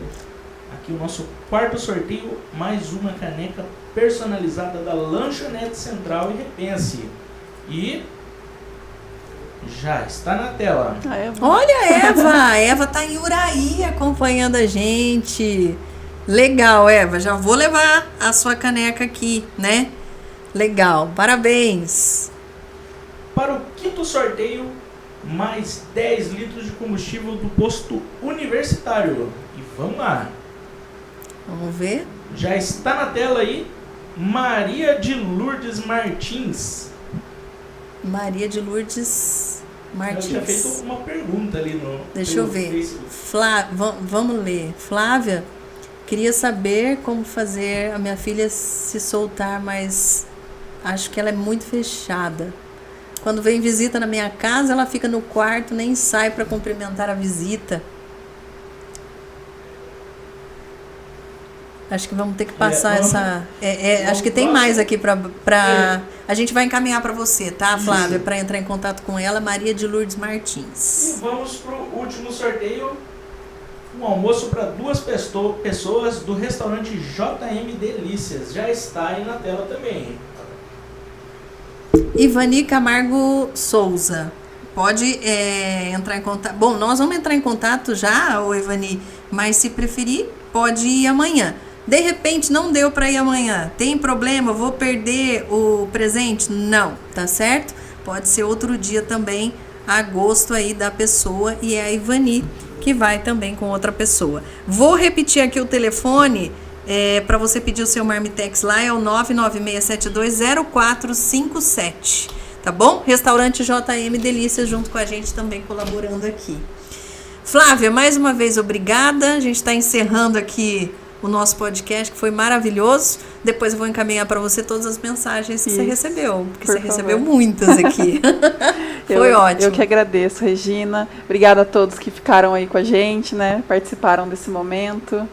Aqui o nosso quarto sorteio, mais uma caneca personalizada da Lanchonete Central e Repense. E já está na tela. Olha a Eva! A Eva tá em Uraí acompanhando a gente. Legal, Eva. Já vou levar a sua caneca aqui, né? Legal. Parabéns. Para o quinto sorteio, mais 10 litros de combustível do posto universitário. E vamos lá. Vamos ver. Já está na tela aí, Maria de Lourdes Martins. Maria de Lourdes Martins. Eu tinha feito uma pergunta ali no Deixa eu ver. Vamos ler. Flávia, queria saber como fazer a minha filha se soltar, mas acho que ela é muito fechada. Quando vem visita na minha casa, ela fica no quarto, nem sai para cumprimentar a visita. Acho que vamos ter que passar essa... acho que tem mais aqui para a gente vai encaminhar para você, tá, Flávia? Para entrar em contato com ela, Maria de Lourdes Martins. E vamos para o último sorteio. Um almoço para 2 pessoas do restaurante JM Delícias. Já está aí na tela também. Ivani Camargo Souza. Pode entrar em contato. Bom, nós vamos entrar em contato já, Ivani, mas se preferir, pode ir amanhã. De repente não deu para ir amanhã. Tem problema? Vou perder o presente? Não, tá certo? Pode ser outro dia também, a gosto aí da pessoa, e é a Ivani que vai também com outra pessoa. Vou repetir aqui o telefone para você pedir o seu Marmitex lá, é o 996720457, tá bom? Restaurante JM Delícias junto com a gente também colaborando aqui. Flávia, mais uma vez obrigada. A gente está encerrando aqui o nosso podcast, que foi maravilhoso. Depois eu vou encaminhar para você todas as mensagens que você recebeu, porque você recebeu muitas aqui. Foi ótimo. Eu que agradeço, Regina. Obrigada a todos que ficaram aí com a gente, né? Participaram desse momento.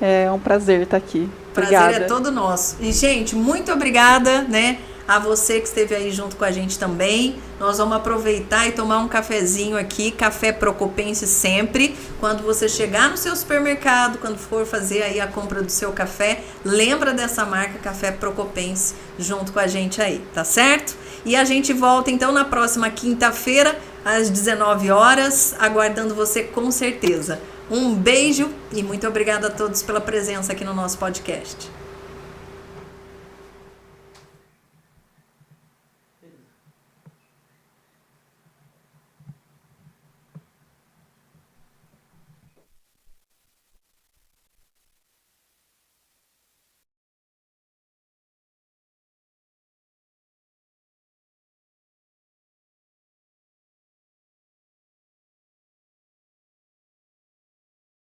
É um prazer estar aqui. Obrigada. Prazer é todo nosso. E, gente, muito obrigada, né? A você que esteve aí junto com a gente também. Nós vamos aproveitar e tomar um cafezinho aqui, Café Procopense sempre. Quando você chegar no seu supermercado, quando for fazer aí a compra do seu café, lembra dessa marca Café Procopense junto com a gente aí, tá certo? E a gente volta então na próxima quinta-feira, às 19 horas, aguardando você com certeza. Um beijo e muito obrigada a todos pela presença aqui no nosso podcast.